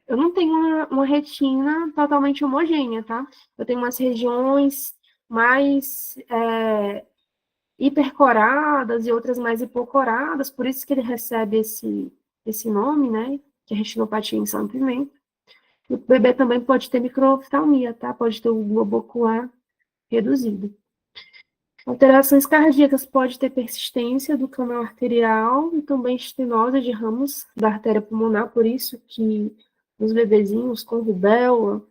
eu não tenho uma retina totalmente homogênea, tá? Eu tenho umas regiões mais hipercoradas e outras mais hipocoradas, por isso que ele recebe esse nome, né, que é retinopatia em pimenta. O bebê também pode ter microoftalmia, tá? Pode ter o globo ocular reduzido. Alterações cardíacas pode ter persistência do canal arterial e também estenose de ramos da artéria pulmonar, por isso que nos bebezinhos com rubéola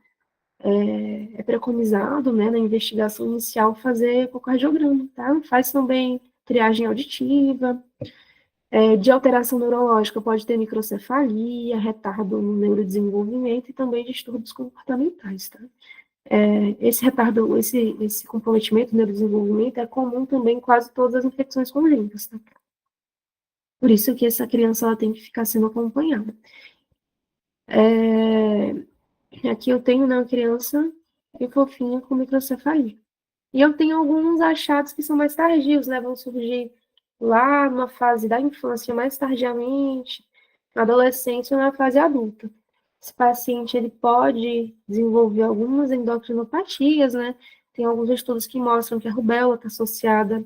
é preconizado, né, na investigação inicial, fazer ecocardiograma, tá? Faz também triagem auditiva, de alteração neurológica pode ter microcefalia, retardo no neurodesenvolvimento e também distúrbios comportamentais, tá? Esse retardo, esse comprometimento do neurodesenvolvimento é comum também em quase todas as infecções congênitas, tá? Por isso que essa criança ela tem que ficar sendo acompanhada. Aqui eu tenho, né, uma criança e fofinha com microcefalia. E eu tenho alguns achados que são mais tardios, né? Vão surgir lá na fase da infância, mais tardiamente, na adolescência ou na fase adulta. Esse paciente, ele pode desenvolver algumas endocrinopatias, né? Tem alguns estudos que mostram que a rubéola está associada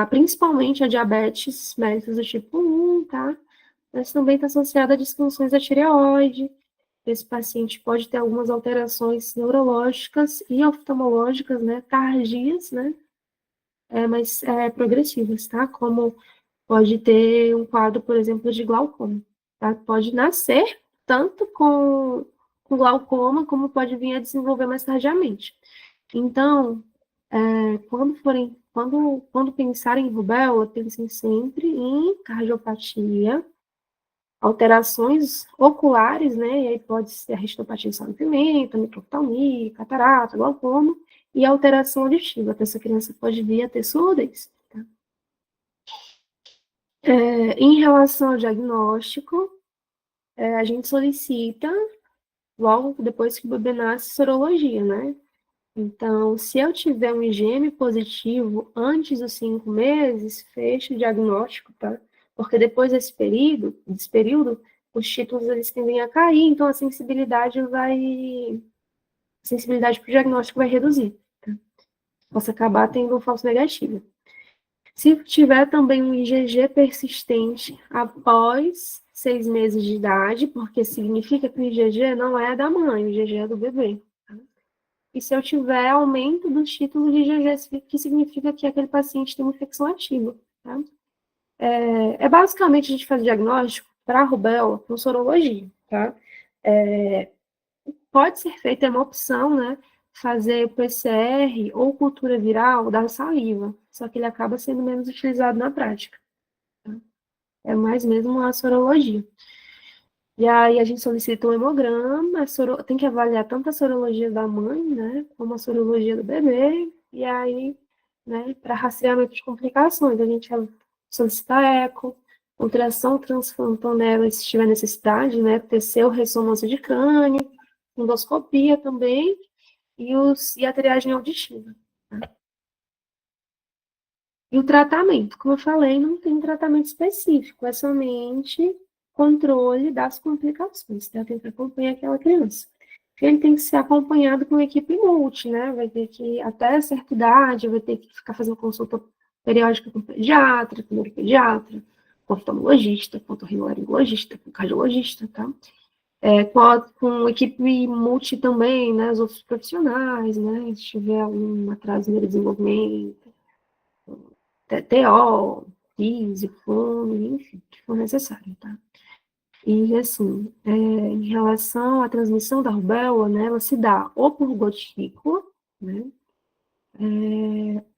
principalmente a diabetes mellitus do tipo 1, tá? Mas também está associada a disfunções da tireoide. Esse paciente pode ter algumas alterações neurológicas e oftalmológicas, né, tardias, né, mas progressivas, tá? Como pode ter um quadro, por exemplo, de glaucoma, tá? Pode nascer tanto com glaucoma, como pode vir a desenvolver mais tardiamente. Então, quando pensarem em rubéola, pensem sempre em cardiopatia, alterações oculares, né? E aí pode ser a retinopatia de sal-pimenta, microptomia, catarata, glaucoma, e alteração auditiva, então essa criança pode vir a ter surdez. Tá? Em relação ao diagnóstico, a gente solicita, logo depois que o bebê nasce, sorologia, né? Então, se eu tiver um IgM positivo antes dos 5 meses, fecha o diagnóstico, tá? Porque depois desse período, os títulos eles tendem a cair, então a sensibilidade para o diagnóstico vai reduzir, tá? Posso acabar tendo um falso negativo. Se tiver também um IgG persistente após 6 meses de idade, porque significa que o IgG não é da mãe, o IgG é do bebê. E se eu tiver aumento dos títulos de IgG, que significa que aquele paciente tem uma infecção ativa. Tá? Basicamente a gente faz diagnóstico para a rubéola com sorologia. Tá? Pode ser feita, é uma opção, né? Fazer PCR ou cultura viral da saliva, só que ele acaba sendo menos utilizado na prática. Tá? É mais mesmo a sorologia. E aí a gente solicita um hemograma, tem que avaliar tanto a sorologia da mãe, né, como a sorologia do bebê, e aí, né, para rastreamento de complicações, a gente solicita eco, ultrassom transfontanela, se tiver necessidade, né, TC ou ressonância de crânio, endoscopia também, e a triagem auditiva. Tá? E o tratamento, como eu falei, não tem tratamento específico, é somente controle das complicações, tá? Tem que acompanhar aquela criança. Ele tem que ser acompanhado com uma equipe multi, né? Vai ter que, até certa idade, vai ter que ficar fazendo consulta periódica com pediatra, com neuropediatra, com oftalmologista, com otorrinolaringologista, com cardiologista, tá? Com equipe multi também, né? Os outros profissionais, né? Se tiver algum atraso no desenvolvimento, TO, físico, fome, enfim, que for necessário, tá? E, assim, em relação à transmissão da rubéola, né, ela se dá ou por gotícula, né,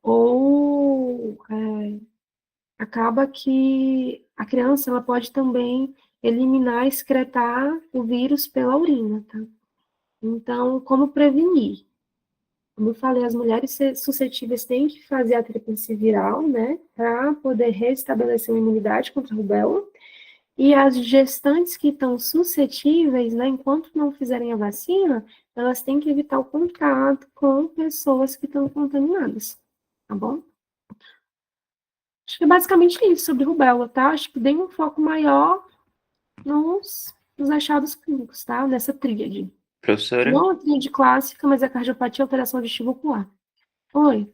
ou acaba que a criança ela pode também eliminar, excretar o vírus pela urina, tá? Então, como prevenir? Como eu falei, as mulheres suscetíveis têm que fazer a tríplice viral, né, para poder restabelecer a imunidade contra a rubéola. E as gestantes que estão suscetíveis, né, enquanto não fizerem a vacina, elas têm que evitar o contato com pessoas que estão contaminadas, tá bom? Acho que é basicamente isso sobre rubéola, tá? Acho que dei um foco maior nos achados clínicos, tá? Nessa tríade. Professora, Não a tríade clássica, mas a cardiopatia e alteração auditiva ocular. Oi.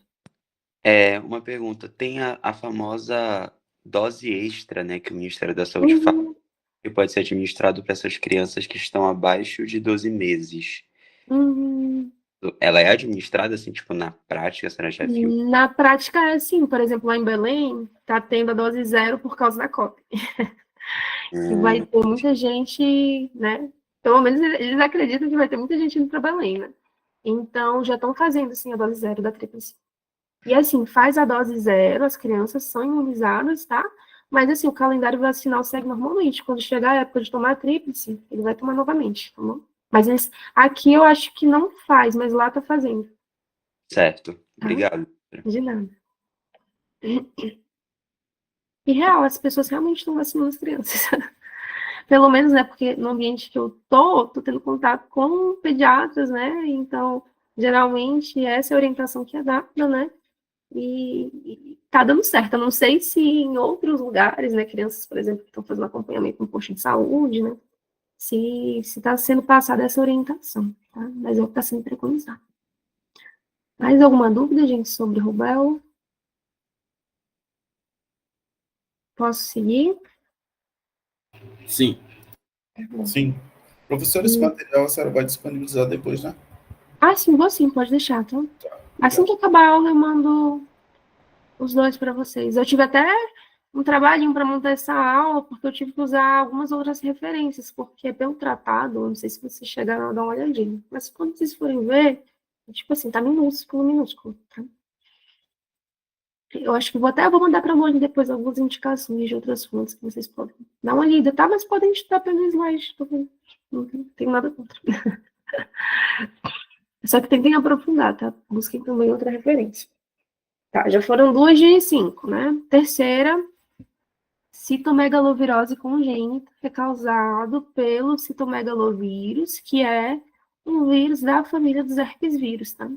uma pergunta. Tem a famosa dose extra, né, que o Ministério da Saúde fala, Uhum, que pode ser administrado para essas crianças que estão abaixo de 12 meses. uhum. Ela é administrada, assim, tipo, na prática, a senhora já viu? Na prática é assim, por exemplo, lá em Belém, tá tendo a dose 0 por causa da COP. Que vai ter muita gente, né? Pelo menos eles acreditam que vai ter muita gente indo para Belém, né? Então, já estão fazendo, assim, a dose 0 da tríplice. E, assim, faz a dose 0, as crianças são imunizadas, tá? Mas, assim, o calendário vacinal segue normalmente. Quando chegar a época de tomar a tríplice, ele vai tomar novamente, tá bom? Mas aqui eu acho que não faz, mas lá tá fazendo, Certo. tá? Obrigado. De nada. E real, as pessoas realmente estão vacinando as crianças. Pelo menos, né, porque no ambiente que eu tô tendo contato com pediatras, né, então Geralmente, essa é a orientação que é dada, né? E tá dando certo. Eu não sei se em outros lugares, né, crianças, por exemplo, que estão fazendo acompanhamento no posto de saúde, né, se está sendo passada essa orientação, tá? Mas é o que está sendo preconizado. Mais alguma dúvida, gente, sobre rubéola? Posso seguir? Sim, Tá bom. sim. Professor, esse material a senhora vai disponibilizar depois, né? Ah, sim, vou sim, pode deixar, tá? Assim Obrigado. que acabar a aula, eu mando os dois para vocês. Eu tive até um trabalhinho para montar essa aula, porque eu tive que usar algumas outras referências, porque pelo tratado, não sei se vocês chegaram a dar uma olhadinha, mas quando vocês forem ver, tipo assim, tá minúsculo, minúsculo, tá? Eu acho que vou mandar para a Mônica depois algumas indicações de outras fontes que vocês podem dar uma lida, tá? Mas podem estudar pelo slide, não tem nada contra. Só que tentem aprofundar, tá? Busquem também outra referência. Tá, já foram 2 de 5, né? Terceira, citomegalovirose congênita, que é causado pelo citomegalovírus, que é um vírus da família dos herpes vírus, tá?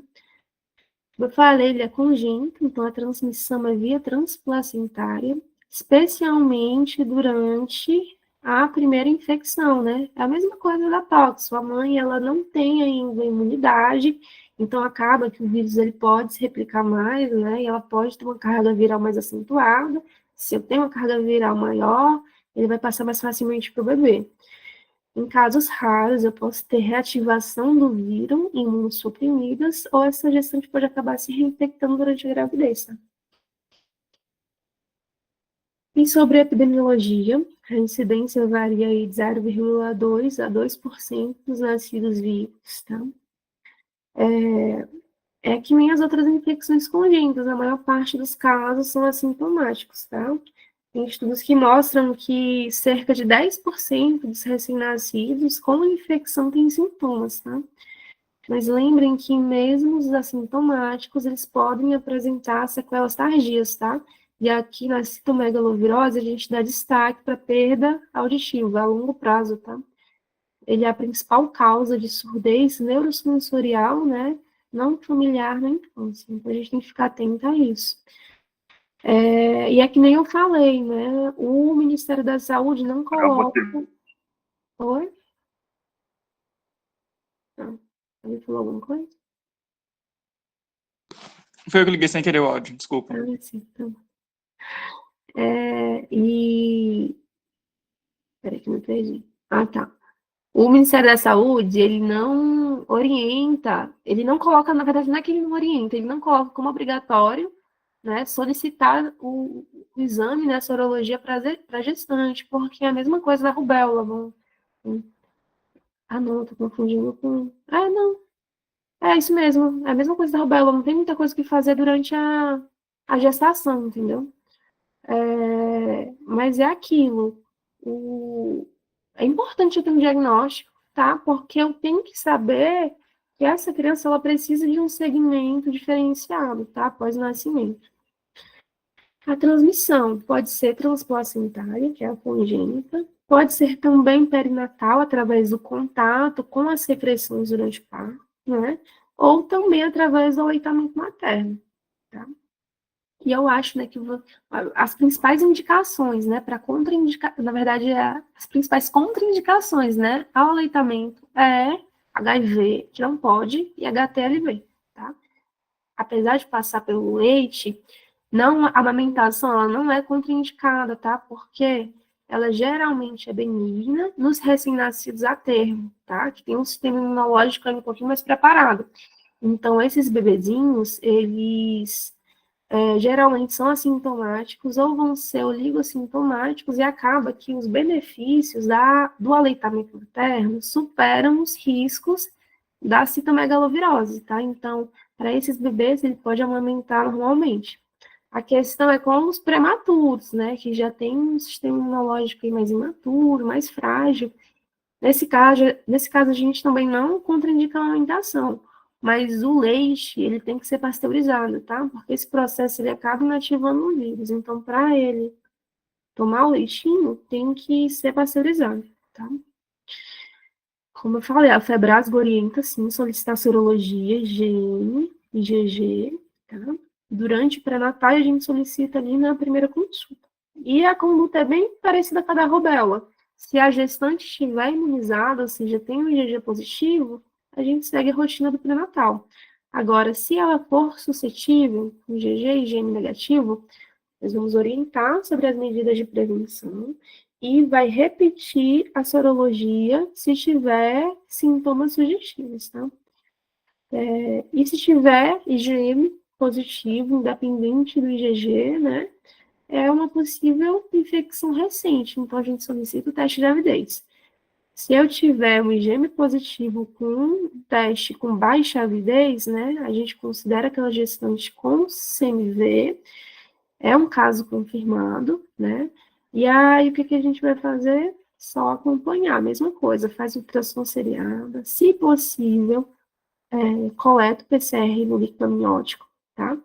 Eu falei, ele é congênito, então a transmissão é via transplacentária, especialmente durante a primeira infecção, né? É a mesma coisa da tox. Sua mãe, ela não tem ainda imunidade, então acaba que o vírus ele pode se replicar mais, né? E ela pode ter uma carga viral mais acentuada. Se eu tenho uma carga viral maior, ele vai passar mais facilmente para o bebê. Em casos raros, eu posso ter reativação do vírus em imunossuprimidas, ou essa gestante pode acabar se reinfectando durante a gravidez. Tá? E sobre a epidemiologia, a incidência varia aí de 0,2 a 2% dos nascidos vivos, tá? É que nem as outras infecções congênitas, a maior parte dos casos são assintomáticos, tá? Tem estudos que mostram que cerca de 10% dos recém-nascidos com infecção têm sintomas, tá? Mas lembrem que mesmo os assintomáticos, eles podem apresentar sequelas tardias, tá? E aqui na citomegalovirose, a gente dá destaque para perda auditiva a longo prazo, tá? Ele é a principal causa de surdez neurosensorial, né? Não familiar na infância. Então, a gente tem que ficar atento a isso. E é que nem eu falei, né? O Ministério da Saúde não coloca... Oi? Não. Ele falou alguma coisa? Foi eu que liguei sem querer o áudio, desculpa. Ah, sim, tá bom. E... Peraí que eu me perdi. Ah, tá. O Ministério da Saúde, ele não orienta, ele não coloca, na verdade, não é que ele não orienta, ele não coloca como obrigatório, né, solicitar o exame, né, a sorologia para gestante, porque é a mesma coisa da rubéola. Ah, não, tô confundindo com... Ah, não, é isso mesmo, é a mesma coisa da rubéola, não tem muita coisa que fazer durante a gestação, entendeu? Mas é aquilo. É importante eu ter um diagnóstico, tá? Porque eu tenho que saber que essa criança ela precisa de um segmento diferenciado, tá? Após o nascimento. A transmissão pode ser transplacentária, que é a congênita, pode ser também perinatal, através do contato com as secreções durante o parto, né? Ou também através do aleitamento materno, tá? E eu acho, né, que as principais indicações, né, para contraindicar, na verdade, as principais contraindicações, né, ao aleitamento é HIV, que não pode, e HTLV, tá? Apesar de passar pelo leite, a amamentação, ela não é contraindicada, tá? Porque ela geralmente é benigna nos recém-nascidos a termo, tá? Que tem um sistema imunológico um pouquinho mais preparado. Então, esses bebezinhos, eles geralmente são assintomáticos ou vão ser oligossintomáticos e acaba que os benefícios do aleitamento materno superam os riscos da citomegalovirose, tá? Então, para esses bebês, ele pode amamentar normalmente. A questão é com os prematuros, né, que já tem um sistema imunológico mais imaturo, mais frágil. Nesse caso, a gente também não contraindica a amamentação, mas o leite, ele tem que ser pasteurizado, tá? Porque esse processo, ele acaba inativando o vírus. Então, para ele tomar o leitinho, tem que ser pasteurizado, tá? Como eu falei, a Febrasgo orienta, sim, solicitar sorologia, IgM, IgG, tá? Durante o pré-natal, a gente solicita ali na primeira consulta. E a conduta é bem parecida com a da rubéola. Se a gestante estiver imunizada, ou seja, tem um IgG positivo, a gente segue a rotina do pré-natal. Agora, se ela for suscetível, com IgG e IgM negativo, nós vamos orientar sobre as medidas de prevenção e vai repetir a sorologia se tiver sintomas sugestivos, tá? E se tiver IgM positivo, independente do IgG, né? É uma possível infecção recente, então a gente solicita o teste de avidez. Se eu tiver um IgM positivo com um teste com baixa avidez, né? A gente considera aquela gestante com CMV, é um caso confirmado, né? E aí, o que a gente vai fazer? Só acompanhar, a mesma coisa, faz ultrassom seriada, se possível, coleta o PCR no líquido amniótico, tá?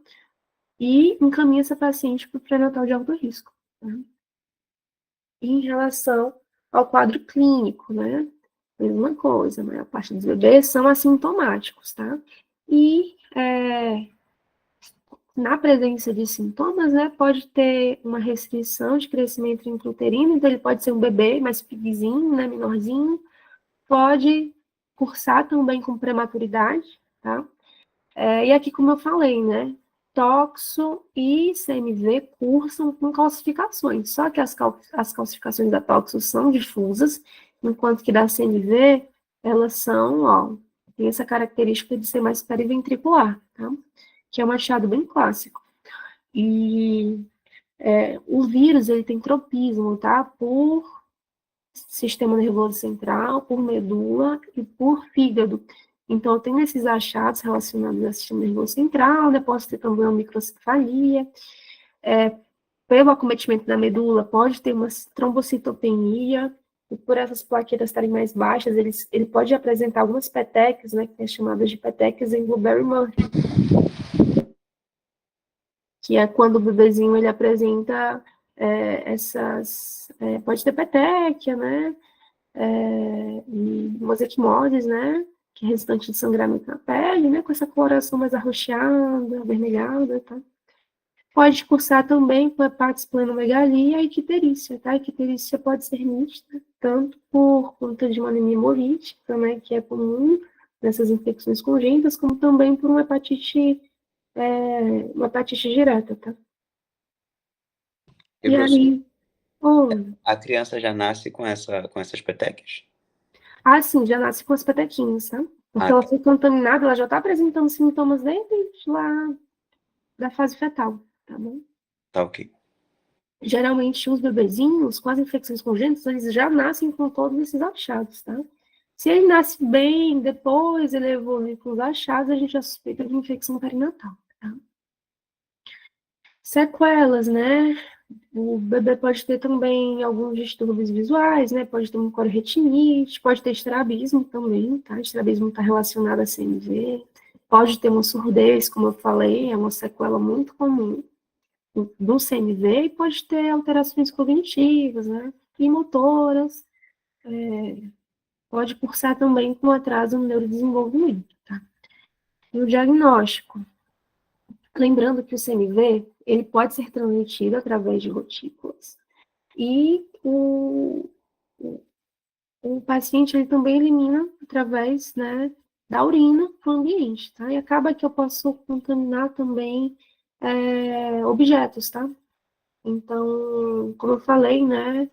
E encaminha essa paciente para o pré-natal de alto risco, tá? E em relação ao quadro clínico, né? Mesma coisa, a maior parte dos bebês são assintomáticos, tá? E na presença de sintomas, né, pode ter uma restrição de crescimento intrauterino, então ele pode ser um bebê mais piquezinho, né, menorzinho, pode cursar também com prematuridade, tá? E aqui, como eu falei, né, toxo e CMV cursam com calcificações, só que as calcificações da toxo são difusas, enquanto que da CMV, elas são, ó, tem essa característica de ser mais periventricular, tá? Que é um achado bem clássico. E o vírus, ele tem tropismo, tá? Por sistema nervoso central, por medula e por fígado. Então, eu tenho esses achados relacionados ao sistema nervoso central, né? Posso ter também uma microcefalia. Pelo acometimento da medula, pode ter uma trombocitopenia, e por essas plaquetas estarem mais baixas, ele pode apresentar algumas petequias, né? Que é chamadas de petequias em Blueberry-Murphy, que é quando o bebezinho ele apresenta pode ter petequia, né, e umas equimoses, né, que é resultante de sangramento na pele, né, com essa coloração mais arroxeada, avermelhada, tá? Pode cursar também com hepate, esplenomegalia e icterícia, tá? A icterícia pode ser mista, tanto por conta de uma anemia hemolítica, né, que é comum nessas infecções congênitas, como também por uma hepatite direta, tá? E, E professor, aí, a criança já nasce com essas petequias? sim, já nasce com as petequinhas, tá? Porque Ah, ela tá. foi contaminada, ela já está apresentando sintomas desde lá da fase fetal, tá bom? Tá ok. Geralmente, os bebezinhos com as infecções congênitas, eles já nascem com todos esses achados, tá? Se ele nasce bem, depois ele evolui com os achados, a gente já suspeita de infecção perinatal, tá? Sequelas, né? O bebê pode ter também alguns distúrbios visuais, né? Pode ter uma corioretinite, pode ter estrabismo também, tá? Estrabismo está relacionado a CMV. Pode ter uma surdez, como eu falei, é uma sequela muito comum do CMV, e pode ter alterações cognitivas, né? E motoras. Pode cursar também com atraso no neurodesenvolvimento, tá? E o diagnóstico. Lembrando que o CMV, ele pode ser transmitido através de gotículas. E o paciente ele também elimina através, né, da urina para o ambiente, tá? E acaba que eu posso contaminar também objetos, tá? Então, como eu falei, né,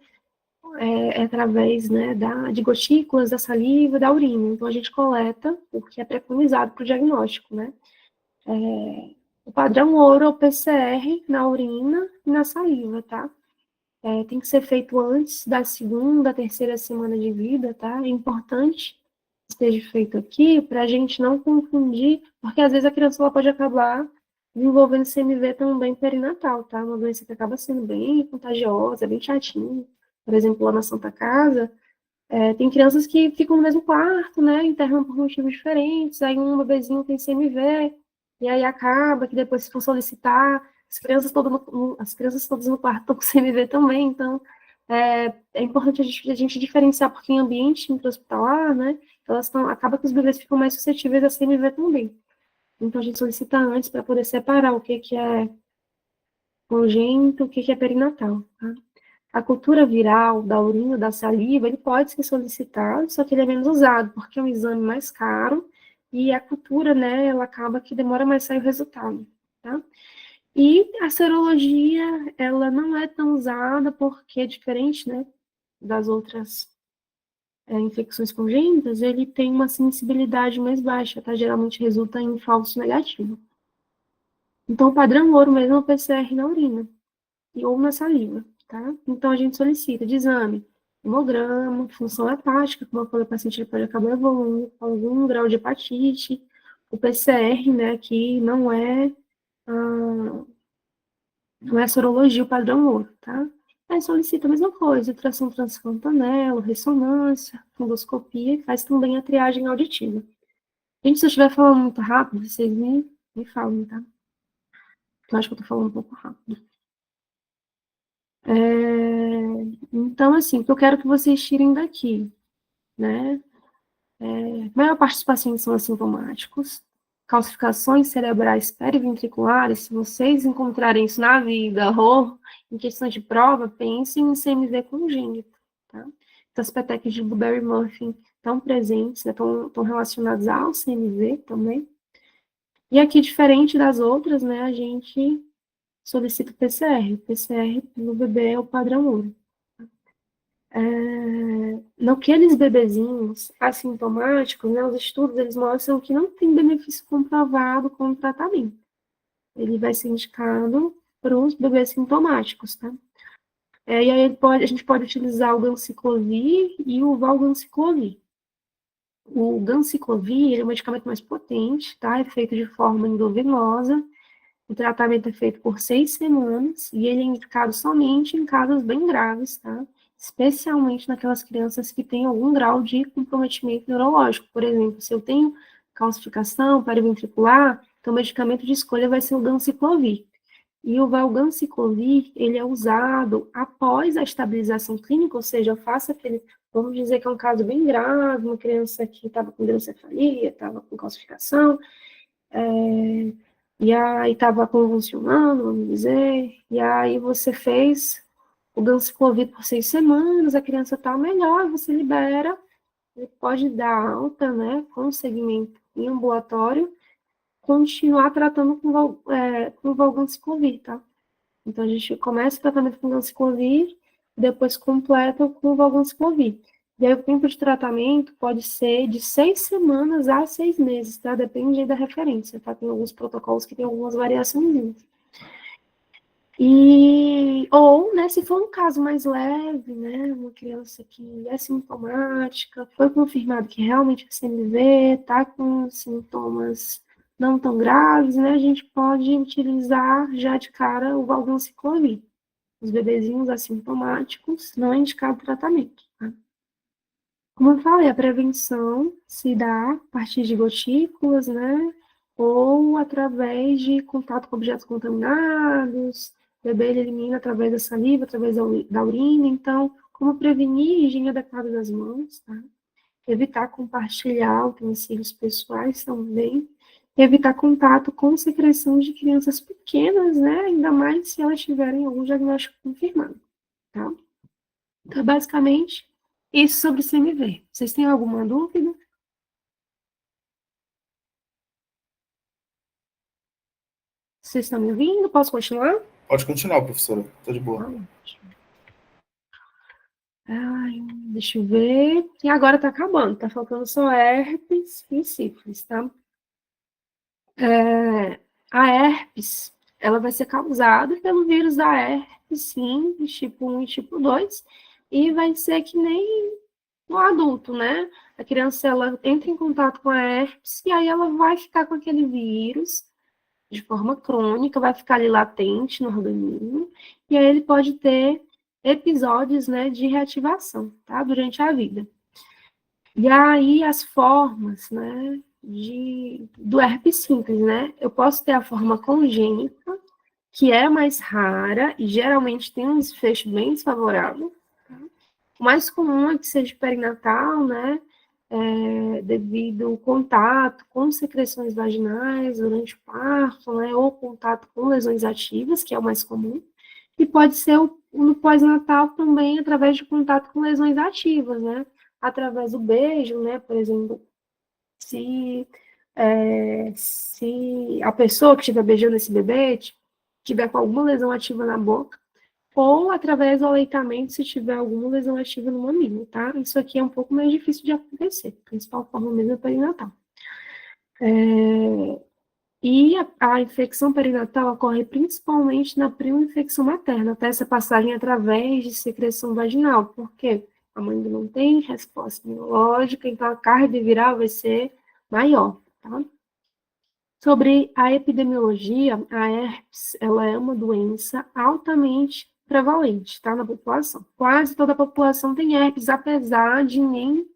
através, né, de gotículas, da saliva, da urina. Então, a gente coleta o que é preconizado para o diagnóstico, né? O padrão ouro é o PCR na urina e na saliva, tá? Tem que ser feito antes da segunda, terceira semana de vida, tá? É importante que esteja feito aqui para a gente não confundir, porque às vezes a criança ela pode acabar desenvolvendo CMV também perinatal, tá? Uma doença que acaba sendo bem contagiosa, bem chatinha. Por exemplo, lá na Santa Casa, tem crianças que ficam no mesmo quarto, né? Internam por motivos diferentes, aí um bebezinho tem CMV, e aí acaba que depois se for solicitar, as crianças todas no quarto estão com CMV também, então É importante a gente diferenciar, porque em ambiente intra-hospitalar, né, acaba que os bebês ficam mais suscetíveis a CMV também. Então, a gente solicita antes para poder separar o que é congênito, o que é perinatal, tá? A cultura viral da urina, da saliva, ele pode ser solicitado, só que ele é menos usado, porque é um exame mais caro, e a cultura, né, ela acaba que demora mais a sair o resultado, tá? E a serologia, ela não é tão usada, porque é diferente, né, das outras infecções congênitas, ele tem uma sensibilidade mais baixa, tá? Geralmente resulta em falso negativo. Então, o padrão ouro mesmo é o PCR na urina, ou na saliva, tá? Então, a gente solicita de exame hemograma, função hepática, como eu falei, o paciente pode acabar evoluindo com algum grau de hepatite, o PCR, né, que não é sorologia, o padrão ouro, tá? Aí solicita a mesma coisa, ultrassom transfontanelo, ressonância, fundoscopia, e faz também a triagem auditiva. Gente, se eu estiver falando muito rápido, vocês me falam, tá? Eu acho que eu tô falando um pouco rápido. Então, assim, o que eu quero que vocês tirem daqui, né? A maior parte dos pacientes são assintomáticos. Calcificações cerebrais periventriculares, se vocês encontrarem isso na vida ou em questão de prova, pensem em CMV congênito, tá? Então, as petequias de Blueberry Muffin estão presentes, né, estão relacionadas ao CMV também. E aqui, diferente das outras, né, a gente solicita o PCR. O PCR no bebê é o padrão ouro. Naqueles bebezinhos assintomáticos, né, os estudos eles mostram que não tem benefício comprovado com o tratamento. Ele vai ser indicado para os bebês sintomáticos, tá? E aí a gente pode utilizar o ganciclovir e o valganciclovir. O ganciclovir ele é um medicamento mais potente, tá? É feito de forma endovenosa. O tratamento é feito por 6 semanas e ele é indicado somente em casos bem graves, tá? Especialmente naquelas crianças que têm algum grau de comprometimento neurológico. Por exemplo, se eu tenho calcificação periventricular, então o medicamento de escolha vai ser o ganciclovir. E o valganciclovir, ele é usado após a estabilização clínica, ou seja, eu faço aquele, vamos dizer que é um caso bem grave, uma criança que estava com hidrocefalia, estava com calcificação, e aí estava convulsionando, vamos dizer, e aí você fez o ganciclovir por 6 semanas, a criança está melhor, você libera, ele pode dar alta, né, com segmento em ambulatório, continuar tratando com valganciclovir, tá? Então, a gente começa o tratamento com ganciclovir, depois completa com valganciclovir. E aí, o tempo de tratamento pode ser de 6 semanas a 6 meses, tá? Depende aí da referência, tá? Tem alguns protocolos que tem algumas variações. Ou, né, se for um caso mais leve, né, uma criança que é sintomática, foi confirmado que realmente é CMV, tá com sintomas não tão graves, né, a gente pode utilizar já de cara o valganciclovir. Os bebezinhos assintomáticos não é indicado tratamento, tá? Como eu falei, a prevenção se dá a partir de gotículas, né, ou através de contato com objetos contaminados, o bebê ele elimina através da saliva, através da urina. Então, como prevenir a higiene adequada das mãos, tá? Evitar compartilhar utensílios pessoais também, evitar contato com secreção de crianças pequenas, né? Ainda mais se elas tiverem algum diagnóstico confirmado, tá? Então, basicamente, isso sobre CMV. Vocês têm alguma dúvida? Vocês estão me ouvindo? Posso continuar? Pode continuar, professora. Tá de boa. Ai, deixa eu ver. E agora tá acabando. Tá faltando só herpes e sífilis, tá? A herpes, ela vai ser causada pelo vírus da herpes, sim, tipo 1 e tipo 2, e vai ser que nem no adulto, né? A criança, ela entra em contato com a herpes e aí ela vai ficar com aquele vírus de forma crônica, vai ficar ali latente no organismo, e aí ele pode ter episódios, né, de reativação, tá? Durante a vida. E aí as formas, né, do herpes simples, né? Eu posso ter a forma congênita, que é mais rara e geralmente tem um desfecho bem desfavorável, O mais comum é que seja perinatal, né? Devido ao contato com secreções vaginais durante o parto, né? Ou contato com lesões ativas, que é o mais comum. E pode ser no pós-natal também através de contato com lesões ativas, né? Através do beijo, né? Por exemplo, se a pessoa que estiver beijando esse bebê tiver com alguma lesão ativa na boca, ou através do aleitamento, se tiver alguma lesão ativa no mamilo, tá? Isso aqui é um pouco mais difícil de acontecer. A principal forma mesmo é perinatal. E a infecção perinatal ocorre principalmente na prima infecção materna, até essa passagem através de secreção vaginal, porque a mãe ainda não tem resposta imunológica, então a carga viral vai ser maior, tá? Sobre a epidemiologia, a herpes, ela é uma doença altamente prevalente, tá, na população. Quase toda a população tem herpes, apesar de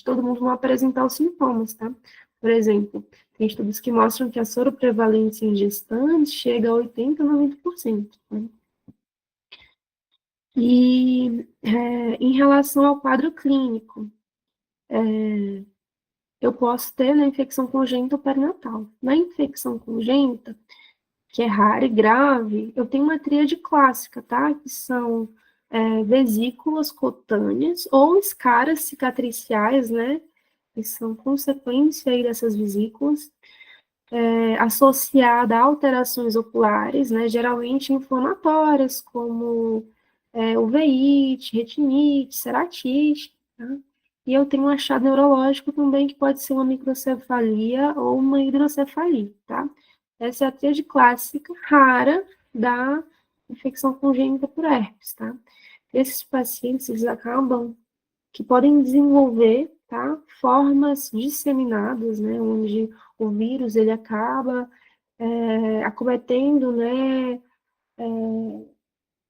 todo mundo não apresentar os sintomas, tá? Por exemplo, tem estudos que mostram que a soroprevalência em gestantes chega a 80% a 90%, né? E em relação ao quadro clínico, eu posso ter na infecção congênita ou perinatal. Na infecção congênita, que é rara e grave, eu tenho uma tríade clássica, tá? Que são vesículas cutâneas ou escaras cicatriciais, né? Que são consequência aí dessas vesículas, associada a alterações oculares, né? Geralmente inflamatórias, como uveíte, retinite, ceratite, tá? E eu tenho um achado neurológico também, que pode ser uma microcefalia ou uma hidrocefalia, tá? Essa é a tríade clássica, rara, da infecção congênita por herpes, tá? Esses pacientes, eles acabam, que podem desenvolver, tá? Formas disseminadas, né? Onde o vírus, ele acaba acometendo, né?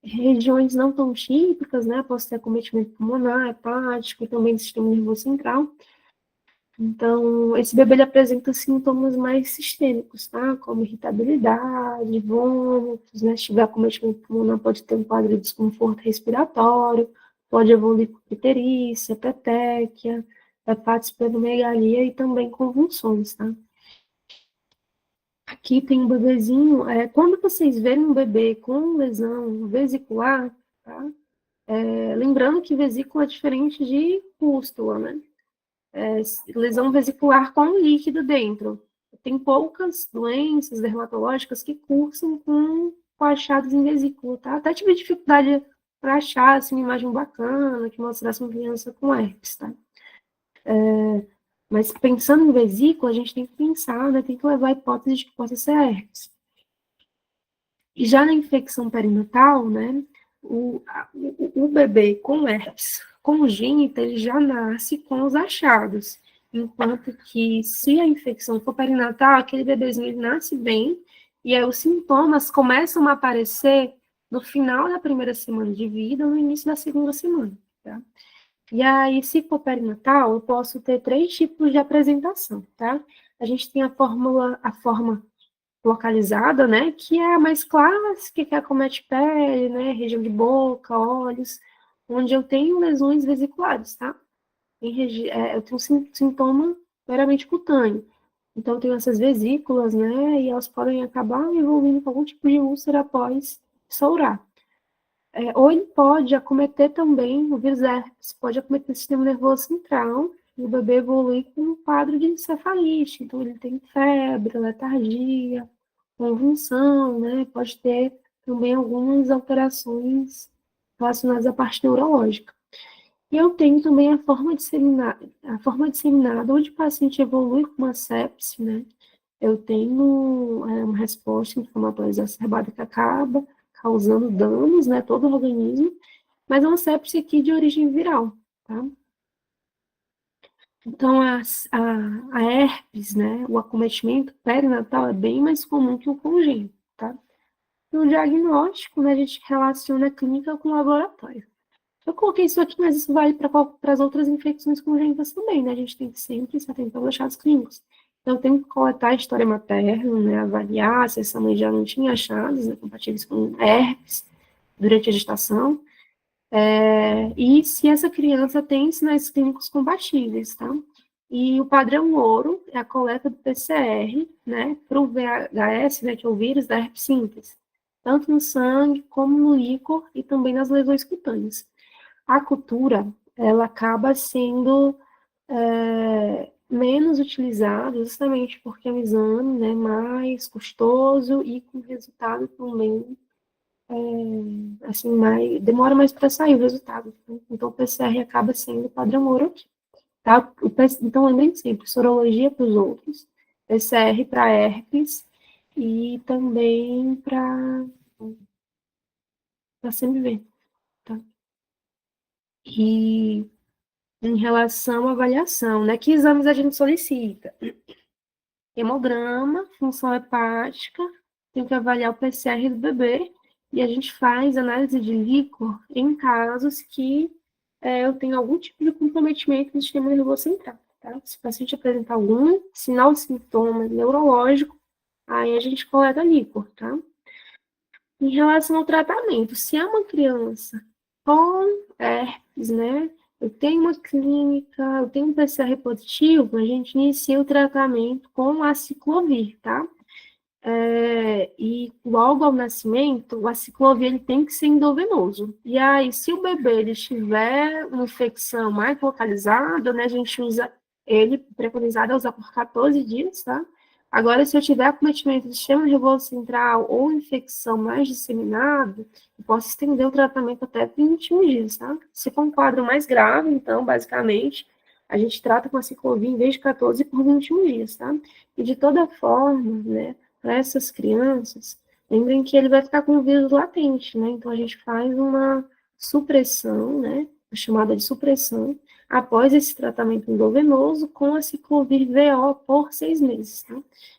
Regiões não tão típicas, né? Posso ter acometimento pulmonar, hepático, e também do sistema nervoso central. Então, esse bebê ele apresenta sintomas mais sistêmicos, tá? Como irritabilidade, vômitos, né? Se tiver acometimento pulmonar, pode ter um quadro de desconforto respiratório, pode evoluir com icterícia, petequia, hepatosplenomegalia e também convulsões, tá? Aqui tem um bebezinho, quando vocês verem um bebê com lesão vesicular, tá? Lembrando que vesícula é diferente de pústula, né? Lesão vesicular com líquido dentro. Tem poucas doenças dermatológicas que cursam com achados em vesícula, tá? Até tive dificuldade para achar assim, uma imagem bacana que mostrasse uma criança com herpes, tá? Mas pensando em vesícula, a gente tem que pensar, né? Tem que levar a hipótese de que possa ser herpes. E já na infecção perinatal, né? O bebê com herpes congênita, ele já nasce com os achados. Enquanto que, se a infecção for perinatal, aquele bebezinho ele nasce bem, e aí os sintomas começam a aparecer no final da primeira semana de vida ou no início da segunda semana, tá? E aí, se for perinatal, eu posso ter 3 tipos de apresentação, tá? A gente tem a forma localizada, né, que é a mais clássica, que acomete pele, né, região de boca, olhos, onde eu tenho lesões vesiculares, tá? Eu tenho sintoma meramente cutâneo. Então, eu tenho essas vesículas, né, e elas podem acabar evoluindo com algum tipo de úlcera após estourar. Ou ele pode acometer também o vírus herpes, pode acometer o sistema nervoso central, e o bebê evolui com um quadro de encefalite. Então, ele tem febre, letargia, convulsão, né? Pode ter também algumas alterações relacionadas à parte neurológica. E eu tenho também a forma disseminada, onde o paciente evolui com uma sepse, né? Eu tenho uma resposta inflamatória exacerbada que acaba causando danos, né, todo o organismo, mas é uma sepse aqui de origem viral, tá? Então, a herpes, né, o acometimento perinatal é bem mais comum que o congênito, tá? No diagnóstico, né, a gente relaciona a clínica com o laboratório. Eu coloquei isso aqui, mas isso vale para as outras infecções congênitas também, né? A gente tem que sempre se atentar aos achados clínicos. Então, eu tenho que coletar a história materna, né, avaliar se essa mãe já não tinha achados, né, compatíveis com herpes durante a gestação. E se essa criança tem sinais clínicos compatíveis, tá? E o padrão ouro é a coleta do PCR, né, para o VHS, né, que é o vírus da herpes simples, tanto no sangue como no líquor e também nas lesões cutâneas. A cultura, ela acaba sendo menos utilizada justamente porque é um exame, né, mais custoso e com resultado também assim, demora mais para sair o resultado. Né? Então, o PCR acaba sendo o padrão ouro aqui. Tá? Então, lembrem sempre, sorologia para os outros, PCR para herpes e também para CMV. Tá? E em relação à avaliação, né? Que exames a gente solicita? Hemograma, função hepática, tem que avaliar o PCR do bebê, e a gente faz análise de líquor em casos que eu tenho algum tipo de comprometimento do sistema nervoso central, tá? Se o paciente apresentar algum sinal de sintoma neurológico, aí a gente coleta líquor, tá? Em relação ao tratamento, se é uma criança com herpes, né? Eu tenho uma clínica, eu tenho um PCR positivo, a gente inicia o tratamento com aciclovir, tá? E logo ao nascimento, o aciclovir ele tem que ser endovenoso. E aí, se o bebê ele tiver uma infecção mais localizada, né, a gente usa ele, preconizado a usar por 14 dias, tá? Agora, se eu tiver acometimento do sistema nervoso central ou infecção mais disseminada, eu posso estender o tratamento até 21 dias, tá? Se for um quadro mais grave, então, basicamente, a gente trata com aciclovir em vez de 14 por 21 dias, tá? E de toda forma, né, para essas crianças, lembrem que ele vai ficar com o vírus latente, né? Então, a gente faz uma supressão, né? Chamada de supressão, após esse tratamento endovenoso com a ciclovir VO por 6 meses, tá?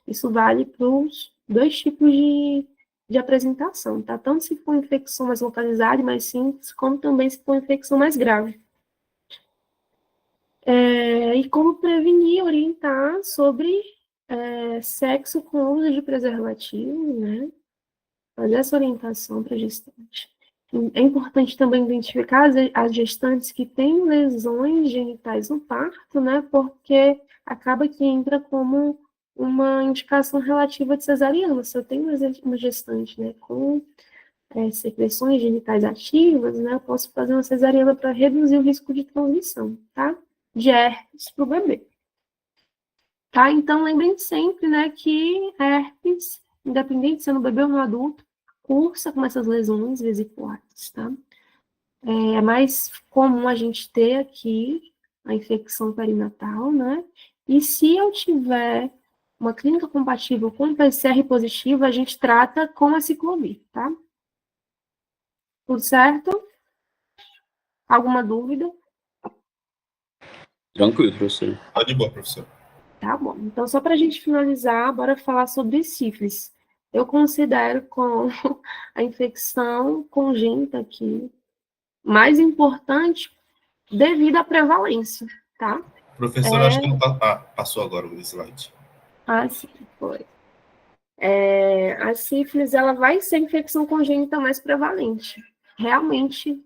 Isso vale para os dois tipos de apresentação, tá? Tanto se for infecção mais localizada e mais simples, como também se for infecção mais grave. E como prevenir, orientar sobre sexo com uso de preservativo, né? Fazer essa orientação para a gestante. É importante também identificar as gestantes que têm lesões genitais no parto, né? Porque acaba que entra como uma indicação relativa de cesariana. Se eu tenho uma gestante, né, com secreções genitais ativas, né, eu posso fazer uma cesariana para reduzir o risco de transmissão, tá? De herpes para o bebê. Tá? Então, lembrem sempre, né, que herpes, independente se é no bebê ou no adulto, cursa com essas lesões vesiculares, tá? É mais comum a gente ter aqui a infecção perinatal, né? E se eu tiver uma clínica compatível com PCR positivo, a gente trata com a aciclovir, tá? Tudo certo? Alguma dúvida? Tranquilo, professor. Tá de boa, professor. Tá bom. Então, só para a gente finalizar, bora falar sobre sífilis. Eu considero como a infecção congênita aqui mais importante devido à prevalência, tá? Professor, acho que não passou agora o slide. Sim, foi. A sífilis, ela vai ser a infecção congênita mais prevalente. Realmente,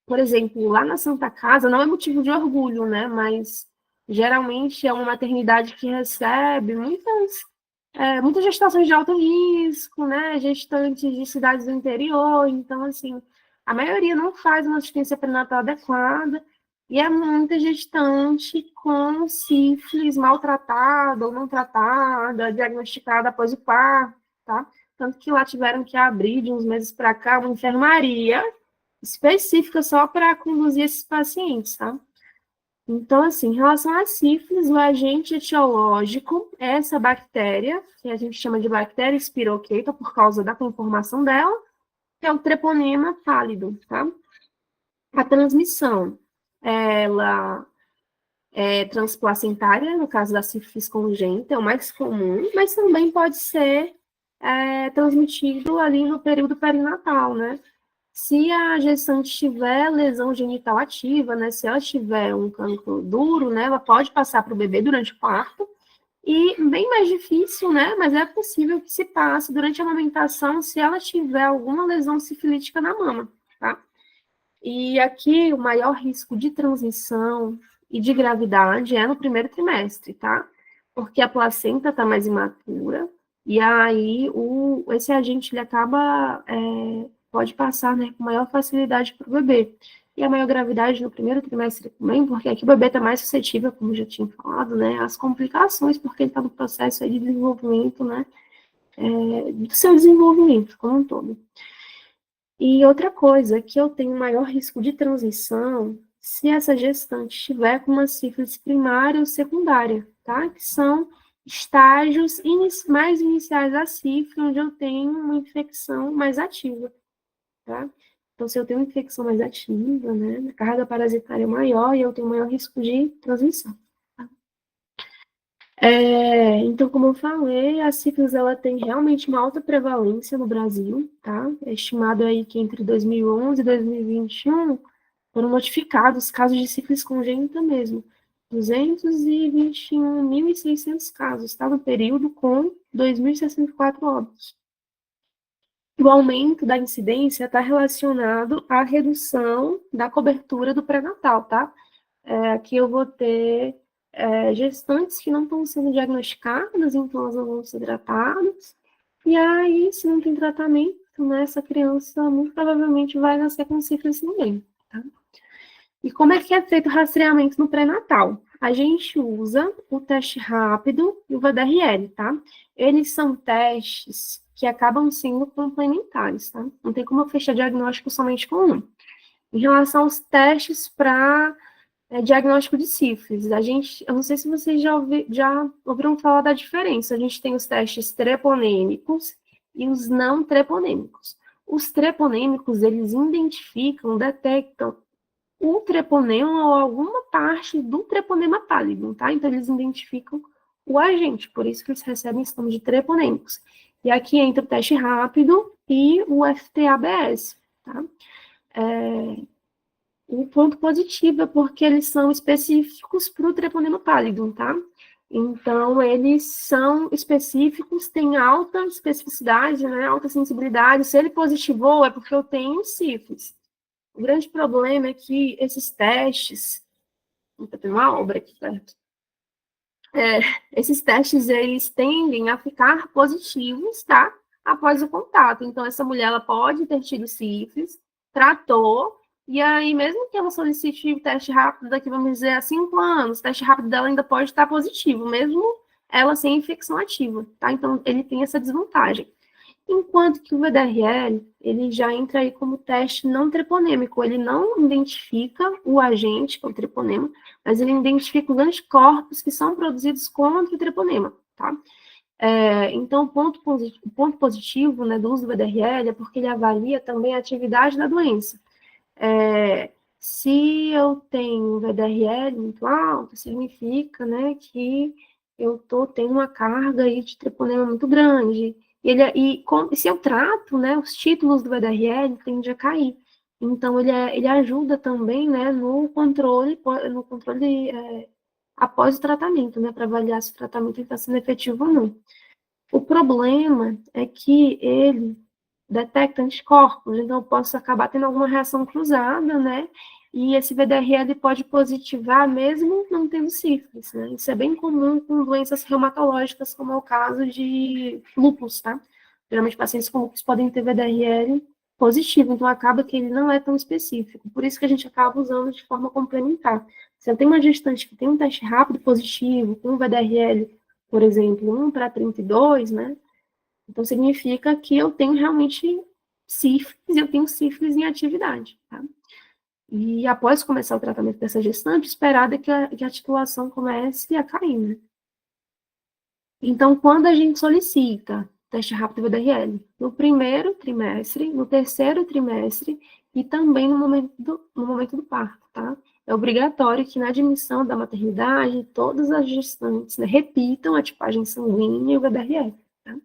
por exemplo, lá na Santa Casa, não é motivo de orgulho, né? Mas geralmente é uma maternidade que recebe muitas gestações de alto risco, né? Gestantes de cidades do interior. Então, assim, a maioria não faz uma assistência pré-natal adequada e é muita gestante com sífilis maltratada ou não tratada, diagnosticada após o parto, tá? Tanto que lá tiveram que abrir, de uns meses para cá, uma enfermaria específica só para conduzir esses pacientes, tá? Então, assim, em relação à sífilis, o agente etiológico é essa bactéria, que a gente chama de bactéria spiroqueta, por causa da conformação dela, que é o treponema pálido, tá? A transmissão, ela é transplacentária, no caso da sífilis congênita, é o mais comum, mas também pode ser transmitido ali no período perinatal, né? Se a gestante tiver lesão genital ativa, né, se ela tiver um cancro duro, né, ela pode passar para o bebê durante o parto, E bem mais difícil, né? Mas é possível que se passe durante a amamentação se ela tiver alguma lesão sifilítica na mama, tá? E aqui o maior risco de transmissão e de gravidade é no primeiro trimestre, tá? Porque a placenta está mais imatura, e aí esse agente ele acaba, pode passar, né, com maior facilidade para o bebê. E a maior gravidade no primeiro trimestre também, porque aqui o bebê está mais suscetível, como eu já tinha falado, né, às complicações, porque ele está no processo aí de desenvolvimento, né, do seu desenvolvimento como um todo. E outra coisa, que eu tenho maior risco de transmissão se essa gestante estiver com uma sífilis primária ou secundária, tá? Que são estágios mais iniciais da sífilis, onde eu tenho uma infecção mais ativa, tá? Então, se eu tenho uma infecção mais ativa, né, a carga parasitária é maior e eu tenho maior risco de transmissão. Tá? Então, como eu falei, a sífilis ela tem realmente uma alta prevalência no Brasil, tá? É estimado aí que entre 2011 e 2021 foram notificados casos de sífilis congênita mesmo, 221.600 casos, tá? No período com 2.064 óbitos. O aumento da incidência está relacionado à redução da cobertura do pré-natal, tá? Aqui eu vou ter gestantes que não estão sendo diagnosticadas, então elas não vão ser tratadas. E aí, se não tem tratamento, né, essa criança muito provavelmente vai nascer com sífilis também, tá? E como é que é feito o rastreamento no pré-natal? A gente usa o teste rápido e o VDRL, tá? Eles são testes que acabam sendo complementares, tá? Não tem como eu fechar diagnóstico somente com um. Em relação aos testes para diagnóstico de sífilis, eu não sei se vocês já ouviram falar da diferença. A gente tem os testes treponêmicos e os não treponêmicos. Os treponêmicos, eles detectam o treponema ou alguma parte do treponema pálido, tá? Então, eles identificam o agente, por isso que eles recebem esse nome de treponêmicos. E aqui entra o teste rápido e o FT-ABS, tá? O ponto positivo é porque eles são específicos para o treponema pálido, tá? Então, eles são específicos, têm alta especificidade, né, alta sensibilidade. Se ele positivou, é porque eu tenho sífilis. O grande problema é que esses testes... Está tendo uma obra aqui perto. Esses testes, eles tendem a ficar positivos, tá? Após o contato. Então, essa mulher, ela pode ter tido sífilis, tratou, e aí, mesmo que ela solicite o teste rápido daqui, vamos dizer, a 5 anos, o teste rápido dela ainda pode estar positivo, mesmo ela sem infecção ativa, tá? Então, ele tem essa desvantagem. Enquanto que o VDRL, ele já entra aí como teste não treponêmico, ele não identifica o agente, que é o treponema, mas ele identifica os anticorpos que são produzidos contra o treponema, tá? Então, o ponto positivo, né, do uso do VDRL é porque ele avalia também a atividade da doença. Se eu tenho um VDRL muito alto, significa, né, que eu tenho uma carga aí de treponema muito grande. E se eu trato, né, os títulos do VDRL tendem a cair. Então, ele ajuda também, né, no controle após o tratamento, né, para avaliar se o tratamento está sendo efetivo ou não. O problema é que ele detecta anticorpos, então eu posso acabar tendo alguma reação cruzada, né, e esse VDRL pode positivar mesmo não tendo sífilis, né? Isso é bem comum com doenças reumatológicas, como é o caso de lúpus, tá? Geralmente pacientes com lúpus podem ter VDRL positivo, então acaba que ele não é tão específico. Por isso que a gente acaba usando de forma complementar. Se eu tenho uma gestante que tem um teste rápido positivo, com um VDRL, por exemplo, 1/32, né? Então significa que eu tenho realmente sífilis, eu tenho sífilis em atividade, tá? E após começar o tratamento dessa gestante, esperado é que a titulação comece a cair, né? Então, quando a gente solicita teste rápido VDRL? No primeiro trimestre, no terceiro trimestre e também no momento do parto, tá? É obrigatório que na admissão da maternidade, todas as gestantes, né, repitam a tipagem sanguínea e o VDRL, tá?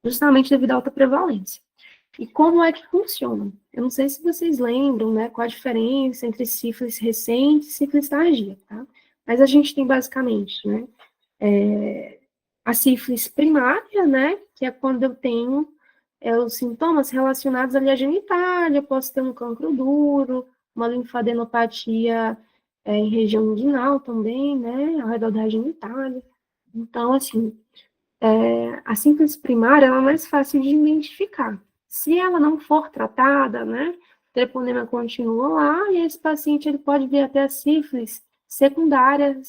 Justamente devido à alta prevalência. E como é que funciona? Eu não sei se vocês lembram, né, qual a diferença entre sífilis recente e sífilis tardia, tá? Mas a gente tem basicamente, né, A sífilis primária, né, que é quando eu tenho os sintomas relacionados ali à genitália, eu posso ter um cancro duro, uma linfadenopatia em região inguinal também, né, ao redor da genitália. Então, assim, a sífilis primária ela é mais fácil de identificar. Se ela não for tratada, né, o treponema continua lá e esse paciente ele pode vir até a sífilis secundária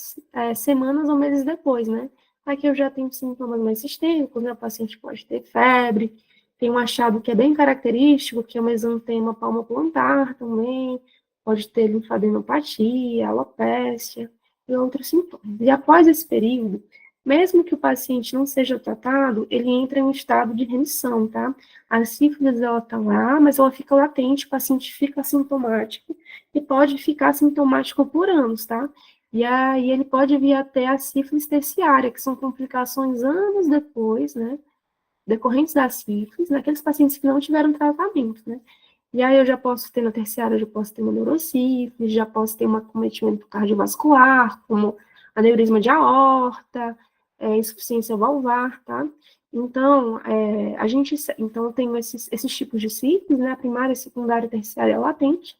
semanas ou meses depois, né? Aqui eu já tenho sintomas mais sistêmicos, né? O paciente pode ter febre, tem um achado que é bem característico, que é o mesantema palmoplantar também, pode ter linfadenopatia, alopécia e outros sintomas. E após esse período, mesmo que o paciente não seja tratado, ele entra em um estado de remissão, tá? A sífilis, ela tá lá, mas ela fica latente, o paciente fica assintomático e pode ficar assintomático por anos, tá? E aí ele pode vir até a sífilis terciária, que são complicações anos depois, né? Decorrentes da sífilis, naqueles pacientes que não tiveram tratamento, né? E aí eu já posso ter na terciária, eu já posso ter uma neurosífilis, já posso ter um acometimento cardiovascular, como aneurisma de aorta, insuficiência valvar, tá? Então, então eu tenho esses tipos de sífilis, né? A primária, secundária e terciária latente,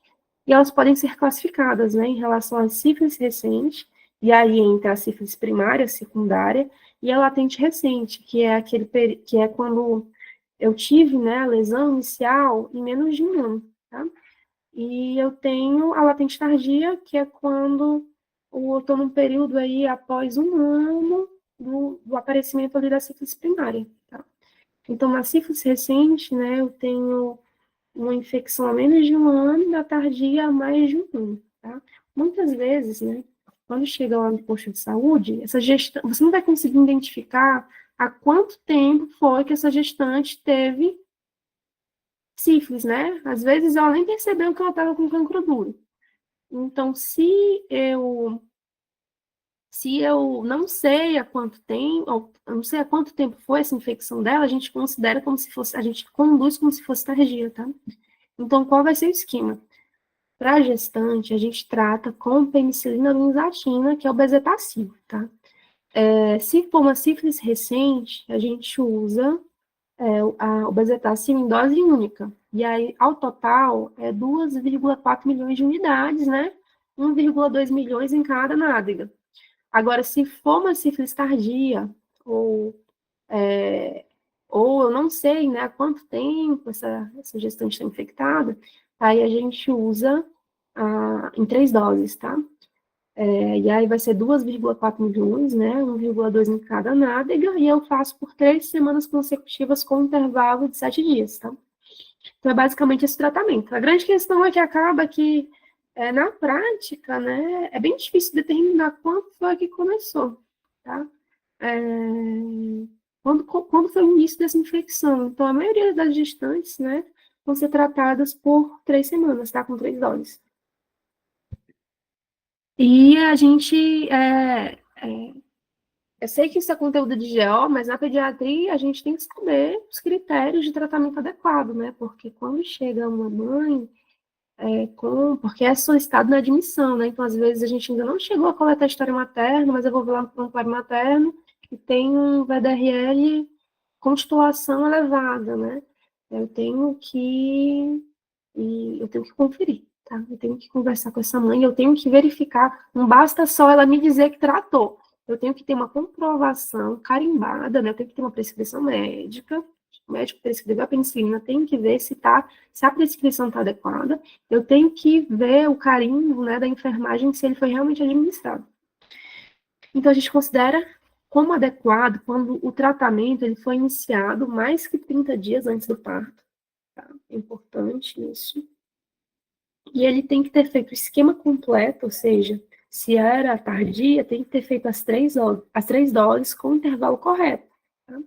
e elas podem ser classificadas, né? Em relação à sífilis recente, e aí entra a sífilis primária, secundária, e a latente recente, que é quando eu tive, né, a lesão inicial em menos de um ano, tá? E eu tenho a latente tardia, que é quando eu estou num período aí após um ano do aparecimento ali da sífilis primária, tá? Então, na sífilis recente, né, eu tenho uma infecção há menos de um ano e na tardia há mais de um ano, tá? Muitas vezes, né, quando chega lá no posto de saúde, essa gestante, você não vai conseguir identificar há quanto tempo foi que essa gestante teve sífilis, né? Às vezes ela nem percebeu que ela estava com cancro duro. Então, se eu não sei há quanto tempo, ou eu não sei há quanto tempo foi essa infecção dela, a gente considera como se fosse, a gente conduz como se fosse tardia, tá? Então, qual vai ser o esquema? Para a gente trata com penicilina benzatina, que é o bezetacil, tá? Se for uma sífilis recente, a gente usa o bezetacil em dose única. E aí, ao total, é 2,4 milhões de unidades, né? 1,2 milhões em cada nádega. Agora, se for uma sífilis tardia, ou, ou eu não sei, né, há quanto tempo essa gestante está infectada, aí a gente usa em 3 doses, tá? E aí vai ser 2,4 milhões, né? 1,2 em cada nádega, e eu faço por 3 semanas consecutivas com um intervalo de 7 dias, tá? Então é basicamente esse tratamento. A grande questão é que acaba que, na prática, né, é bem difícil determinar quando foi que começou, tá? É, quando foi o início dessa infecção. Então, a maioria das gestantes, né, vão ser tratadas por 3 semanas, tá? Com 3 doses. E a gente, eu sei que isso é conteúdo de GO, mas na pediatria a gente tem que saber os critérios de tratamento adequado, né? Porque quando chega uma mãe porque é solicitado na admissão, né? Então, às vezes, a gente ainda não chegou a coletar a história materna, mas eu vou ver lá no prontuário materno e tem um VDRL com titulação elevada, né? Eu tenho que conferir, tá? Eu tenho que conversar com essa mãe, eu tenho que verificar, não basta só ela me dizer que tratou, eu tenho que ter uma comprovação carimbada, né? Eu tenho que ter uma prescrição médica, o médico prescreveu a penicilina, tem que ver se a prescrição está adequada, eu tenho que ver o carimbo, né, da enfermagem, se ele foi realmente administrado. Então, a gente considera como adequado quando o tratamento ele foi iniciado mais que 30 dias antes do parto, tá? É importante isso. E ele tem que ter feito o esquema completo, ou seja, se era tardia, tem que ter feito as três doses com o intervalo correto. Tá?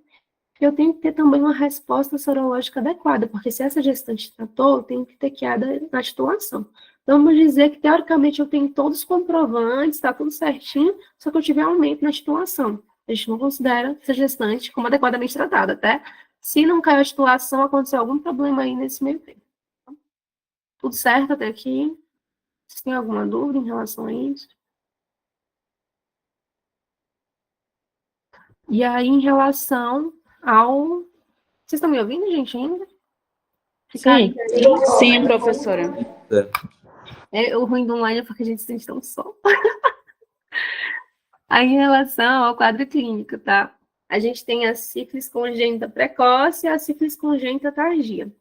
Eu tenho que ter também uma resposta sorológica adequada, porque se essa gestante tratou, eu tenho que ter queda na titulação. Então, vamos dizer que, teoricamente, eu tenho todos os comprovantes, está tudo certinho, só que eu tive aumento na titulação. A gente não considera essa gestante como adequadamente tratada, até se não caiu a titulação, aconteceu algum problema aí nesse meio tempo. Tudo certo até aqui? Vocês têm alguma dúvida em relação a isso? E aí, em relação ao... Vocês estão me ouvindo, gente, ainda? Sim. Sim, professora. O ruim do online é porque a gente sente tão só. Aí, em relação ao quadro clínico, tá? A gente tem a sífilis congênita precoce e a sífilis congênita tardia.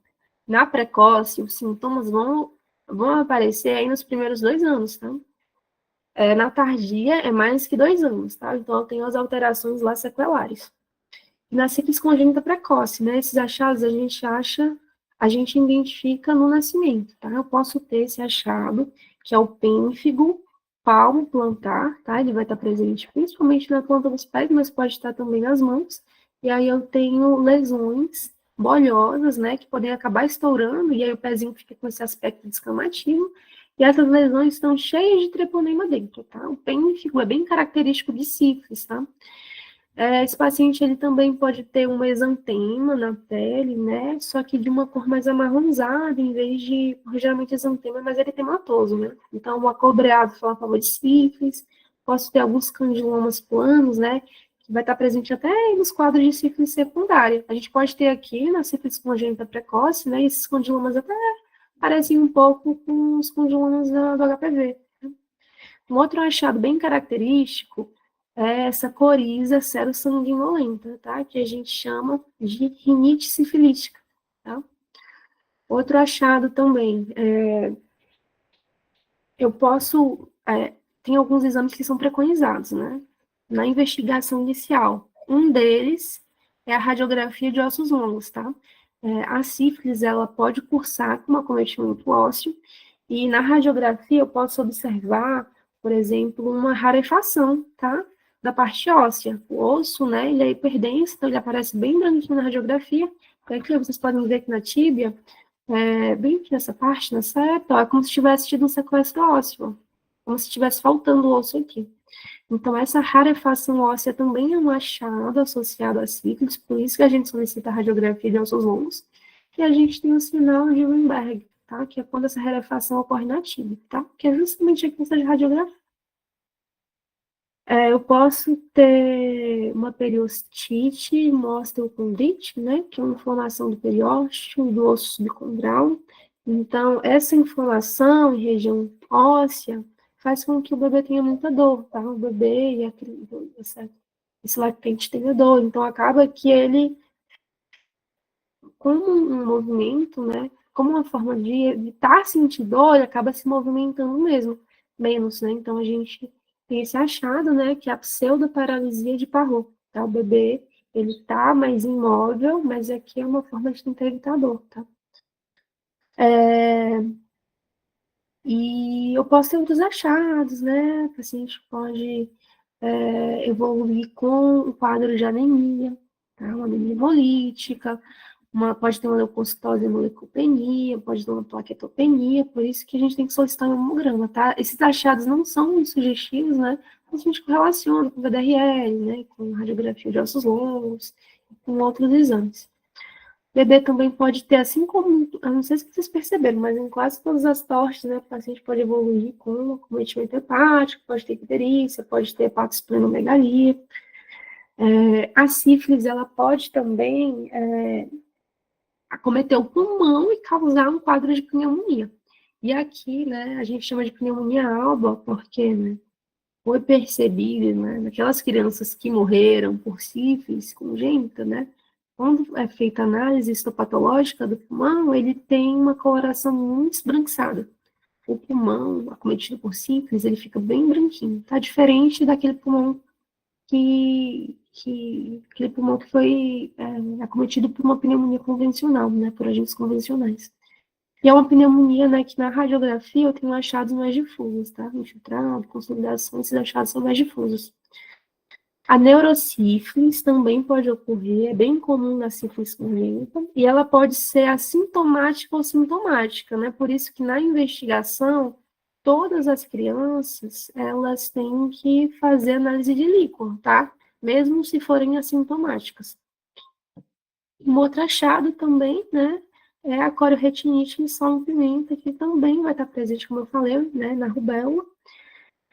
Na precoce, os sintomas vão aparecer aí nos primeiros 2 anos, tá? Na tardia, é mais que 2 anos, tá? Então, eu tenho as alterações lá sequelares. Na sífilis congênita precoce, né? Esses achados a gente identifica no nascimento, tá? Eu posso ter esse achado, que é o pênfigo palmo plantar, tá? Ele vai estar presente principalmente na planta dos pés, mas pode estar também nas mãos. E aí eu tenho lesões bolhosas, né? Que podem acabar estourando, e aí o pezinho fica com esse aspecto descamativo. E essas lesões estão cheias de treponema dentro, tá? O pênfigo é bem característico de sífilis, tá? Esse paciente, ele também pode ter um exantema na pele, né, só que de uma cor mais amarronzada, em vez de, geralmente, exantema é mais eritematoso, né, então o acobreado fala a favor de sífilis, posso ter alguns candilomas planos, né, que vai estar presente até nos quadros de sífilis secundária. A gente pode ter aqui, na sífilis congênita precoce, né, esses candilomas até parecem um pouco com os candilomas do HPV. Um outro achado bem característico é essa coriza serossanguinolenta, tá? Que a gente chama de rinite sifilítica, tá? Outro achado também, tem alguns exames que são preconizados, né? Na investigação inicial. Um deles é a radiografia de ossos longos, tá? A sífilis, ela pode cursar com um acometimento ósseo, e na radiografia eu posso observar, por exemplo, uma rarefação, tá? Da parte óssea. O osso, né, ele é hiperdenso, então ele aparece bem branquinho na radiografia. Então, aqui vocês podem ver que na tíbia, bem aqui nessa parte, nessa septa, é como se tivesse tido um sequestro ósseo, como se estivesse faltando o osso aqui. Então, essa rarefação óssea também é um achado associado à sífilis, por isso que a gente solicita a radiografia de ossos longos, e a gente tem o sinal de Weinberg, tá? Que é quando essa rarefação ocorre na tíbia, tá? Que é justamente aqui nessa radiografia. Eu posso ter uma periostite, uma osteocondrite, né? Que é uma inflamação do periósteo, do osso subcondral. Então, essa inflamação em região óssea faz com que o bebê tenha muita dor, tá? O bebê e esse lactente tenha dor. Então, acaba que ele, como um movimento, né? Como uma forma de evitar sentir dor, ele acaba se movimentando mesmo, menos, né? Então, a gente tem esse achado, né? Que é a pseudoparalisia de Parrot, tá? O bebê, ele tá mais imóvel, mas aqui é uma forma de tentar evitar dor, tá? E eu posso ter outros achados, né? O paciente pode evoluir com um quadro de anemia, tá? Uma anemia hemolítica, pode ter uma leucocitose e uma leucopenia, pode ter uma plaquetopenia, por isso que a gente tem que solicitar um hemograma, tá? Esses achados não são muito sugestivos, né? A gente correlaciona com VDRL, né? Com radiografia de ossos longos, com outros exames. O bebê também pode ter, assim como, eu não sei se vocês perceberam, mas em quase todas as tortes, né, o paciente pode evoluir com acometimento hepático, pode ter icterícia, pode ter hepatosplenomegalia. A sífilis, ela pode também acometer o pulmão e causar um quadro de pneumonia. E aqui, né, a gente chama de pneumonia alba, porque, né, foi percebido, né, naquelas crianças que morreram por sífilis congênita, né, quando é feita a análise histopatológica do pulmão, ele tem uma coloração muito esbranquiçada. O pulmão acometido por sífilis, ele fica bem branquinho, tá? Diferente daquele pulmão aquele pulmão que foi acometido por uma pneumonia convencional, né, por agentes convencionais. E é uma pneumonia, né, que na radiografia eu tenho achados mais difusos, tá? Infiltrado, consolidação, esses achados são mais difusos. A neurosífilis também pode ocorrer, é bem comum na sífilis congênita, e ela pode ser assintomática ou sintomática, né? Por isso que na investigação, todas as crianças, elas têm que fazer análise de líquor, tá? Mesmo se forem assintomáticas. Um outro achado também, né, é a corioretinite em sol-pimenta, que também vai estar presente, como eu falei, né, na rubéola,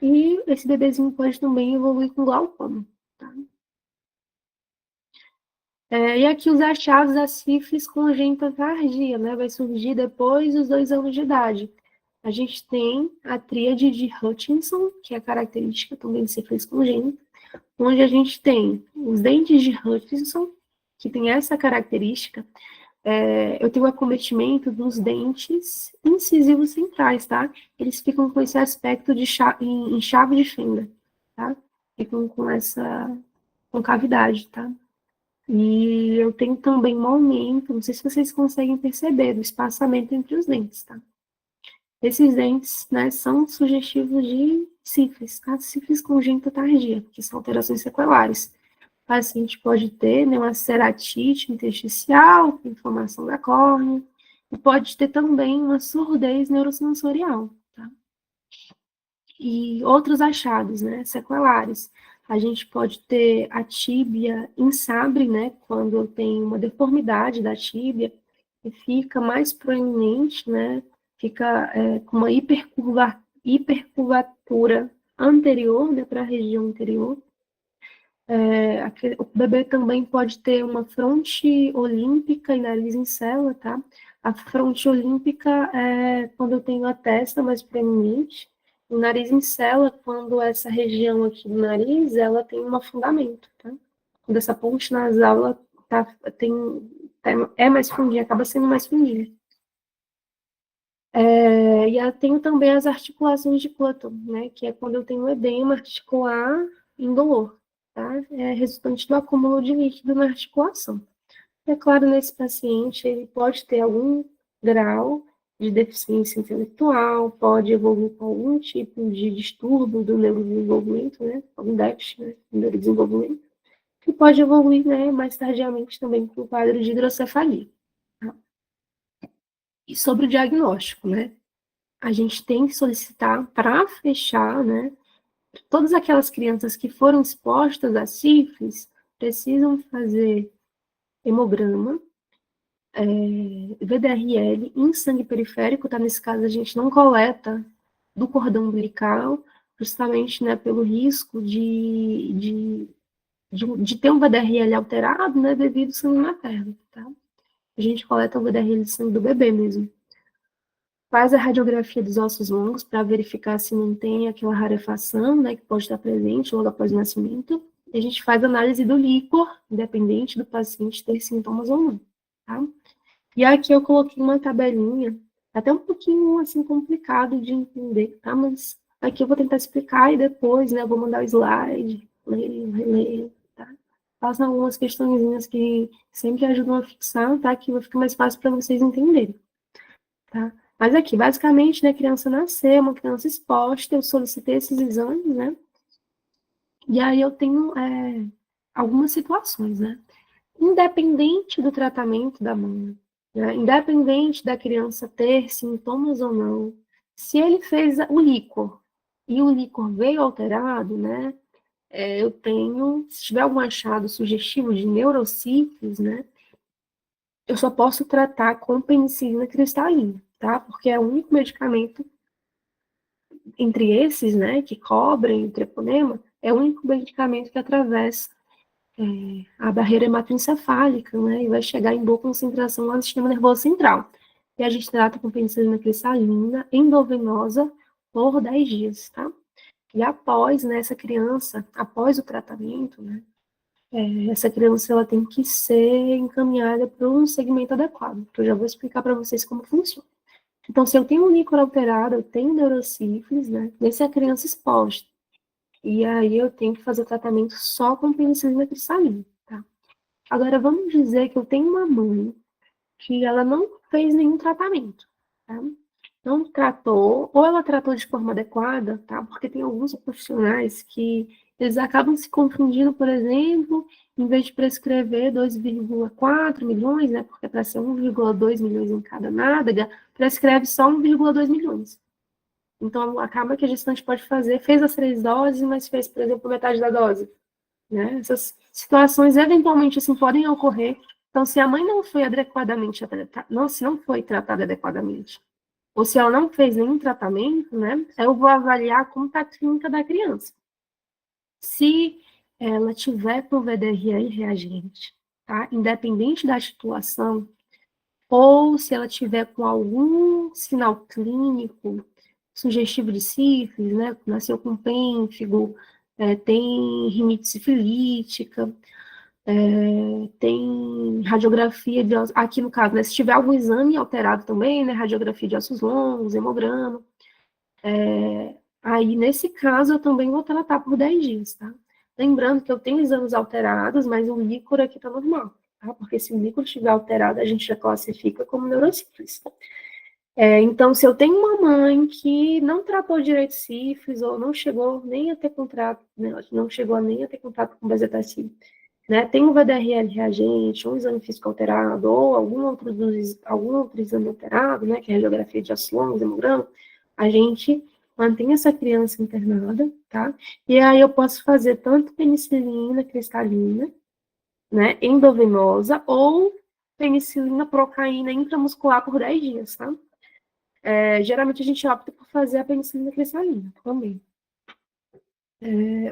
e esse bebezinho pode também evoluir com glaucoma, tá? E aqui os achados da sífilis congênita tardia, né? Vai surgir depois dos 2 anos de idade. A gente tem a tríade de Hutchinson, que é característica também de sífilis congênita, onde a gente tem os dentes de Hutchinson, que tem essa característica. Eu tenho o acometimento dos dentes incisivos centrais, tá? Eles ficam com esse aspecto de em chave de fenda, tá? Ficam com essa concavidade, tá? E eu tenho também um aumento, não sei se vocês conseguem perceber, do espaçamento entre os dentes, tá? Esses dentes, né, são sugestivos de sífilis, tá? Sífilis congênita tardia, que são alterações sequelares. O paciente pode ter, né, uma ceratite intersticial, inflamação da córnea, e pode ter também uma surdez neurosensorial, tá? E outros achados, né, sequelares. A gente pode ter a tíbia insabre, né, quando tem uma deformidade da tíbia, e fica mais proeminente, né, fica com uma hipercurvatura anterior, né, para a região anterior. O bebê também pode ter uma fronte olímpica e nariz em célula, tá? A fronte olímpica é quando eu tenho a testa mais proeminente, o nariz em célula, quando essa região aqui do nariz, ela tem um afundamento, tá? Quando essa ponte nasal, ela é mais fundinha, acaba sendo mais fundinha. E eu tenho também as articulações de Clutton, né? Que é quando eu tenho edema articular indolor, tá? É resultante do acúmulo de líquido na articulação. É claro, nesse paciente, ele pode ter algum grau de deficiência intelectual, pode evoluir com algum tipo de distúrbio do neurodesenvolvimento, né? Algum déficit, né, do neurodesenvolvimento, que pode evoluir, né, mais tardiamente também com o quadro de hidrocefalia. Tá? E sobre o diagnóstico, né? A gente tem que solicitar para fechar, né? Todas aquelas crianças que foram expostas a sífilis precisam fazer hemograma, VDRL em sangue periférico, tá? Nesse caso, a gente não coleta do cordão umbilical, justamente, né, pelo risco de ter um VDRL alterado, né, devido ao sangue materno, tá? A gente coleta o VDRL de sangue do bebê mesmo. Faz a radiografia dos ossos longos para verificar se não tem aquela rarefação, né, que pode estar presente logo após o nascimento. E a gente faz análise do líquor, independente do paciente ter sintomas ou não, tá? E aqui eu coloquei uma tabelinha, até um pouquinho, assim, complicado de entender, tá? Mas aqui eu vou tentar explicar e depois, né, eu vou mandar o slide, ler, tá? Façam algumas questõezinhas que sempre ajudam a fixar, tá? Que vai ficar mais fácil para vocês entenderem, tá? Mas aqui, basicamente, né, a criança nasceu, uma criança exposta, eu solicitei esses exames, né? E aí eu tenho algumas situações, né? Independente do tratamento da mãe, né? Independente da criança ter sintomas ou não, se ele fez o líquor e o líquor veio alterado, né? Eu tenho, se tiver algum achado sugestivo de neurosífilis, né? Eu só posso tratar com penicilina cristalina, tá? Porque é o único medicamento entre esses, né, que cobrem o treponema, é o único medicamento que atravessa a barreira hematoencefálica, né, e vai chegar em boa concentração lá no sistema nervoso central. E a gente trata com penicilina cristalina endovenosa por 10 dias, tá? E após, né, essa criança, após o tratamento, né, essa criança ela tem que ser encaminhada para um segmento adequado, que eu já vou explicar para vocês como funciona. Então, se eu tenho um líquor alterado, eu tenho neurosífilis, né? Nessa é a criança exposta. E aí eu tenho que fazer o tratamento só com penicilina cristalina, tá? Agora, vamos dizer que eu tenho uma mãe que ela não fez nenhum tratamento, tá? Não tratou, ou ela tratou de forma adequada, tá? Porque tem alguns profissionais que eles acabam se confundindo, por exemplo, em vez de prescrever 2,4 milhões, né? Porque para ser 1,2 milhões em cada nádega, prescreve só 1,2 milhões. Então, acaba que a gestante pode fez as 3 doses, mas fez, por exemplo, metade da dose, né? Essas situações, eventualmente, assim, podem ocorrer. Então, se a mãe não foi adequadamente tratada, se não foi tratada adequadamente, ou se ela não fez nenhum tratamento, né, eu vou avaliar como está a clínica da criança. Se ela tiver com VDRL reagente, tá? Independente da titulação, ou se ela tiver com algum sinal clínico sugestivo de sífilis, né? Nasceu com pênfigo, tem rinite sifilítica, tem radiografia de ossos, aqui no caso, né? Se tiver algum exame alterado também, né? Radiografia de ossos longos, hemograma, aí nesse caso eu também vou tratar por 10 dias, tá? Lembrando que eu tenho exames alterados, mas o líquor aqui tá normal, tá? Porque se o líquor estiver alterado, a gente já classifica como neurosífilis. Então, se eu tenho uma mãe que não tratou direito sífilis, ou não chegou nem a ter contato, né, não chegou nem a ter contato com bezetacil, né, tem um VDRL reagente, um exame físico alterado, ou algum outro exame alterado, né, que é a radiografia de ossos longos, hemograma, a gente mantém essa criança internada, tá? E aí eu posso fazer tanto penicilina cristalina, né, endovenosa, ou penicilina procaína intramuscular por 10 dias, tá? Geralmente a gente opta por fazer a penicilina cristalina também.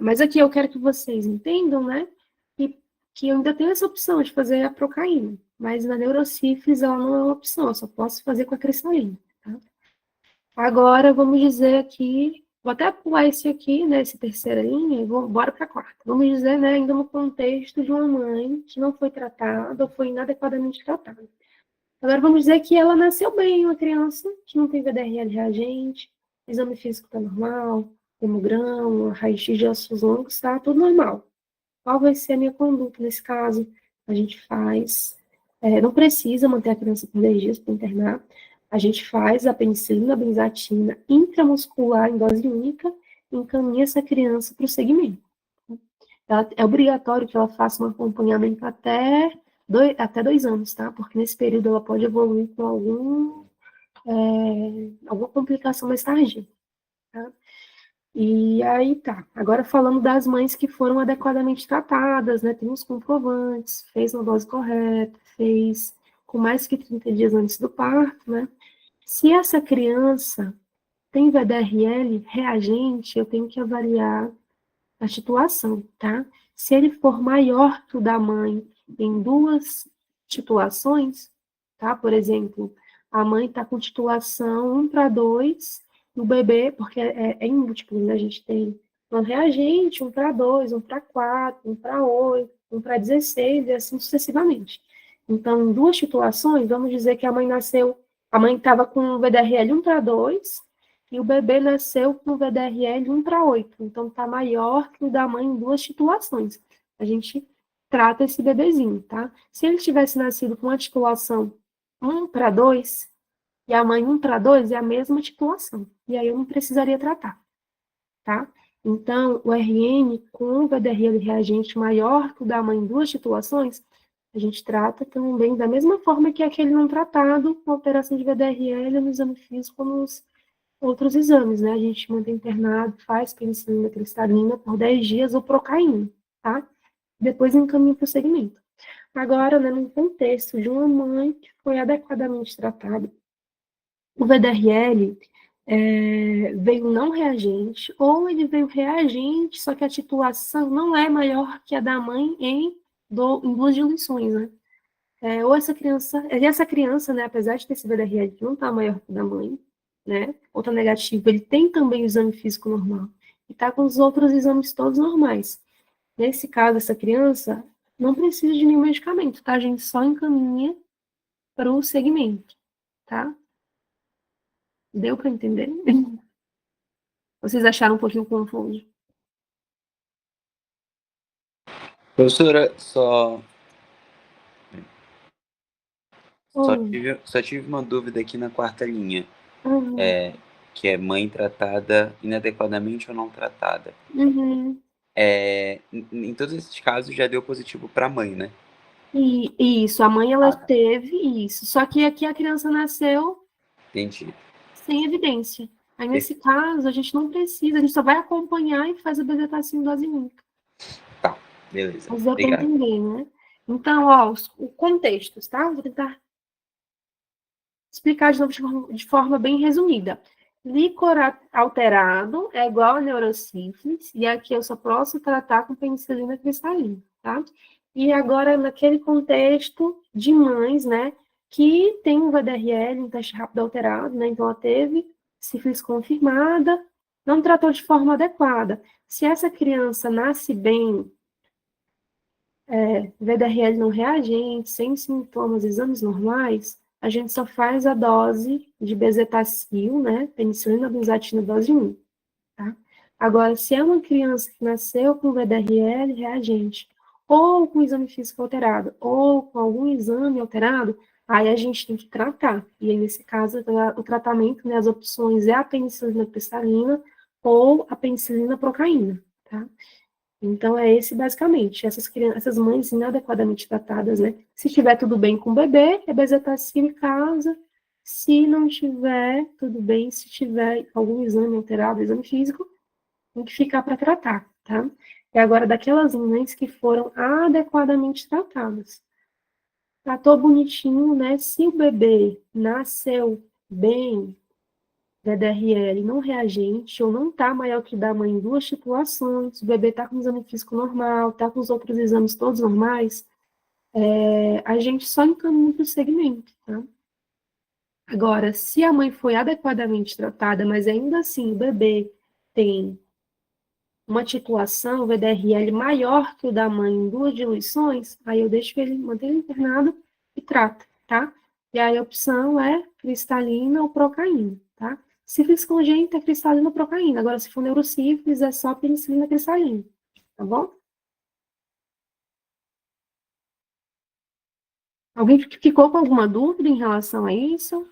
Mas aqui eu quero que vocês entendam, né, que eu ainda tenho essa opção de fazer a procaína, mas na neurosífilis ela não é uma opção, eu só posso fazer com a cristalina, tá? Agora, vamos dizer aqui, vou até pular esse aqui, né, esse terceira linha, e bora para a quarta. Vamos dizer, né, ainda no contexto de uma mãe que não foi tratada ou foi inadequadamente tratada. Agora, vamos dizer que ela nasceu bem, uma criança que não tem VDRL reagente, exame físico está normal, hemograma, raio-x de ossos longos, está tudo normal. Qual vai ser a minha conduta nesse caso? A gente faz, não precisa manter a criança por 10 dias para internar, a gente faz a penicilina benzatina intramuscular em dose única e encaminha essa criança para o segmento. É obrigatório que ela faça um acompanhamento até 2 anos, tá? Porque nesse período ela pode evoluir com alguma complicação mais tardia, tá? E aí tá. Agora falando das mães que foram adequadamente tratadas, né? Tem os comprovantes, fez na dose correta, fez com mais que 30 dias antes do parto, né? Se essa criança tem VDRL reagente, eu tenho que avaliar a titulação, tá? Se ele for maior que o da mãe em 2 titulações, tá? Por exemplo, a mãe está com titulação 1:2, e o bebê, porque em múltiplo, né? A gente tem um reagente, 1:2, 1:4, 1:8, 1:16, e assim sucessivamente. Então, em 2 titulações, vamos dizer que a mãe estava com VDRL 1:2, e o bebê nasceu com VDRL 1:8, então está maior que o da mãe em 2 titulações. A gente trata esse bebezinho, tá? Se ele tivesse nascido com a titulação 1:2, e a mãe 1:2, é a mesma titulação, e aí eu não precisaria tratar, tá? Então, o RN com VDRL reagente maior que o da mãe em 2 titulações, a gente trata também da mesma forma que aquele não tratado, com alteração de VDRL no exame físico, nos outros exames, né? A gente mantém internado, faz penicilina cristalina por 10 dias ou procaína, tá? Depois encaminha para o segmento. Agora, né, num contexto de uma mãe que foi adequadamente tratada, o VDRL veio não reagente, ou ele veio reagente, só que a titulação não é maior que a da mãe em 2 diluições, né? Ou essa criança, né, apesar de ter esse VDRL que não está maior que o da mãe, né, ou tá negativo, ele tem também o exame físico normal, e tá com os outros exames todos normais. Nesse caso, essa criança não precisa de nenhum medicamento, tá? A gente só encaminha para o segmento, tá? Deu para entender? Vocês acharam um pouquinho confuso? Professora, só Hum, tive uma dúvida aqui na quarta linha, uhum, que é mãe tratada inadequadamente ou não tratada. uhum. Em todos esses casos já deu positivo para a mãe, né? E isso, a mãe ela teve isso, só que aqui a criança nasceu Entendi. sem evidência. Aí, nesse caso, a gente não precisa, a gente só vai acompanhar e faz a bezetacina em dose única. Tá, beleza. Mas dá para Obrigado. entender, né? Então, ó, os contextos, tá? Vou tentar explicar de novo de forma bem resumida. Líquor alterado é igual a neurosífilis, e aqui eu só posso tratar com penicilina cristalina, tá? E agora, naquele contexto de mães, né, que tem um VDRL, um teste rápido alterado, né, então ela teve sífilis confirmada, não tratou de forma adequada. Se essa criança nasce bem, VDRL não reagente, sem sintomas, exames normais, a gente só faz a dose de bezetacil, né, penicilina benzatina dose 1, tá? Agora, se é uma criança que nasceu com VDRL reagente, ou com exame físico alterado, ou com algum exame alterado, aí a gente tem que tratar. E aí, nesse caso, o tratamento, né, as opções é a penicilina cristalina ou a penicilina procaína, tá? Então, é esse basicamente, essas mães inadequadamente tratadas, né? Se tiver tudo bem com o bebê, é bezetacil em casa. Se não tiver tudo bem, se tiver algum exame alterado, exame físico, tem que ficar para tratar, tá? E agora, daquelas mães que foram adequadamente tratadas. Tratou bonitinho, né? Se o bebê nasceu bem, VDRL não reagente, ou não tá maior que o da mãe em 2 titulações, o bebê tá com o exame físico normal, tá com os outros exames todos normais, a gente só encaminha para o segmento, tá? Agora, se a mãe foi adequadamente tratada, mas ainda assim o bebê tem uma titulação, VDRL maior que o da mãe em 2 diluições, aí eu deixo ele, manter ele internado e trato, tá? E aí a opção é cristalina ou procaína, tá? Sífilis congênita é cristalina ou procaína. Agora, se for neurosífilis, é só penicilina cristalina, tá bom? Alguém ficou com alguma dúvida em relação a isso?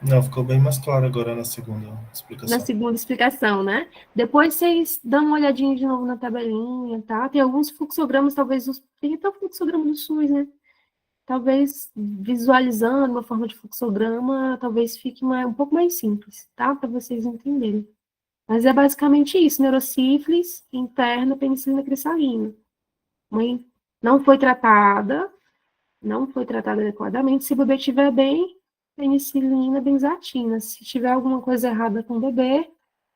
Não, ficou bem mais claro agora na segunda Na explicação. segunda explicação, né? Depois vocês dão uma olhadinha de novo na tabelinha, tá? Tem alguns fluxogramas, talvez, tem até o fluxograma do SUS, né? Talvez visualizando uma forma de fluxograma, talvez fique um pouco mais simples, tá? Para vocês entenderem. Mas é basicamente isso, neurosífilis, interna, penicilina cristalina. Mãe não foi tratada adequadamente. Se o bebê estiver bem, penicilina benzatina. Se tiver alguma coisa errada com o bebê,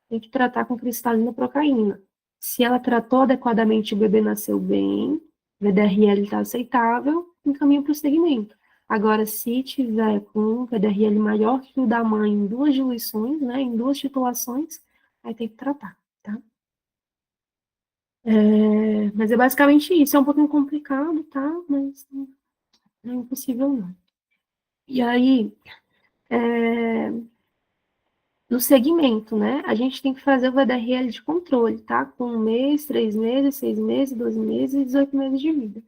tem que tratar com cristalina procaína. Se ela tratou adequadamente, o bebê nasceu bem, VDRL está aceitável, encaminha para o segmento. Agora, se tiver com VDRL maior que o da mãe em 2 diluições, né, em 2 titulações, aí tem que tratar, tá? Mas é basicamente isso. É um pouquinho complicado, tá? Mas não é impossível, não. E aí, no segmento, né? A gente tem que fazer o VDRL de controle, tá? Com 1 mês, 3 meses, 6 meses, 12 meses e 18 meses de vida.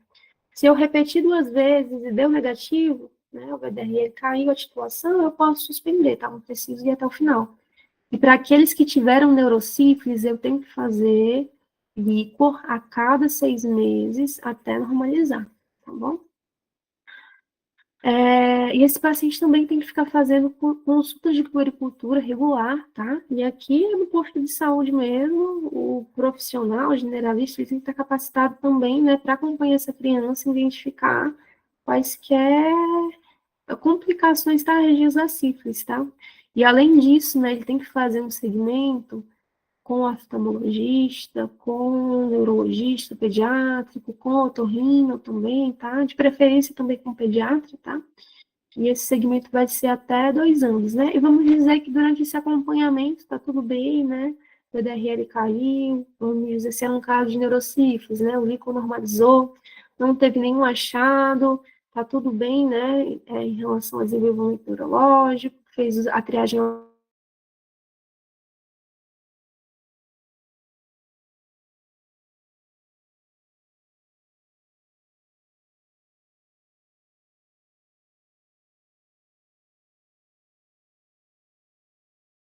Se eu repetir 2 vezes e deu negativo, né? O VDRL caiu a titulação, eu posso suspender, tá? Não preciso ir até o final. E para aqueles que tiveram neurosífilis, eu tenho que fazer líquor a cada 6 meses até normalizar, tá bom? E esse paciente também tem que ficar fazendo consultas de puericultura regular, tá? E aqui é no posto de saúde mesmo, o profissional, o generalista, ele tem que estar capacitado também, né, para acompanhar essa criança, identificar quaisquer complicações tardias da sífilis, tá? E além disso, né, ele tem que fazer um segmento com oftalmologista, com neurologista pediátrico, com otorrino também, tá? De preferência também com pediatra, tá? E esse segmento vai ser até 2 anos, né? E vamos dizer que durante esse acompanhamento tá tudo bem, né? O PDRL caiu, vamos dizer se é um caso de neurosífilis, né? O líquido normalizou, não teve nenhum achado, tá tudo bem, né? Em relação ao desenvolvimento neurológico, fez a triagem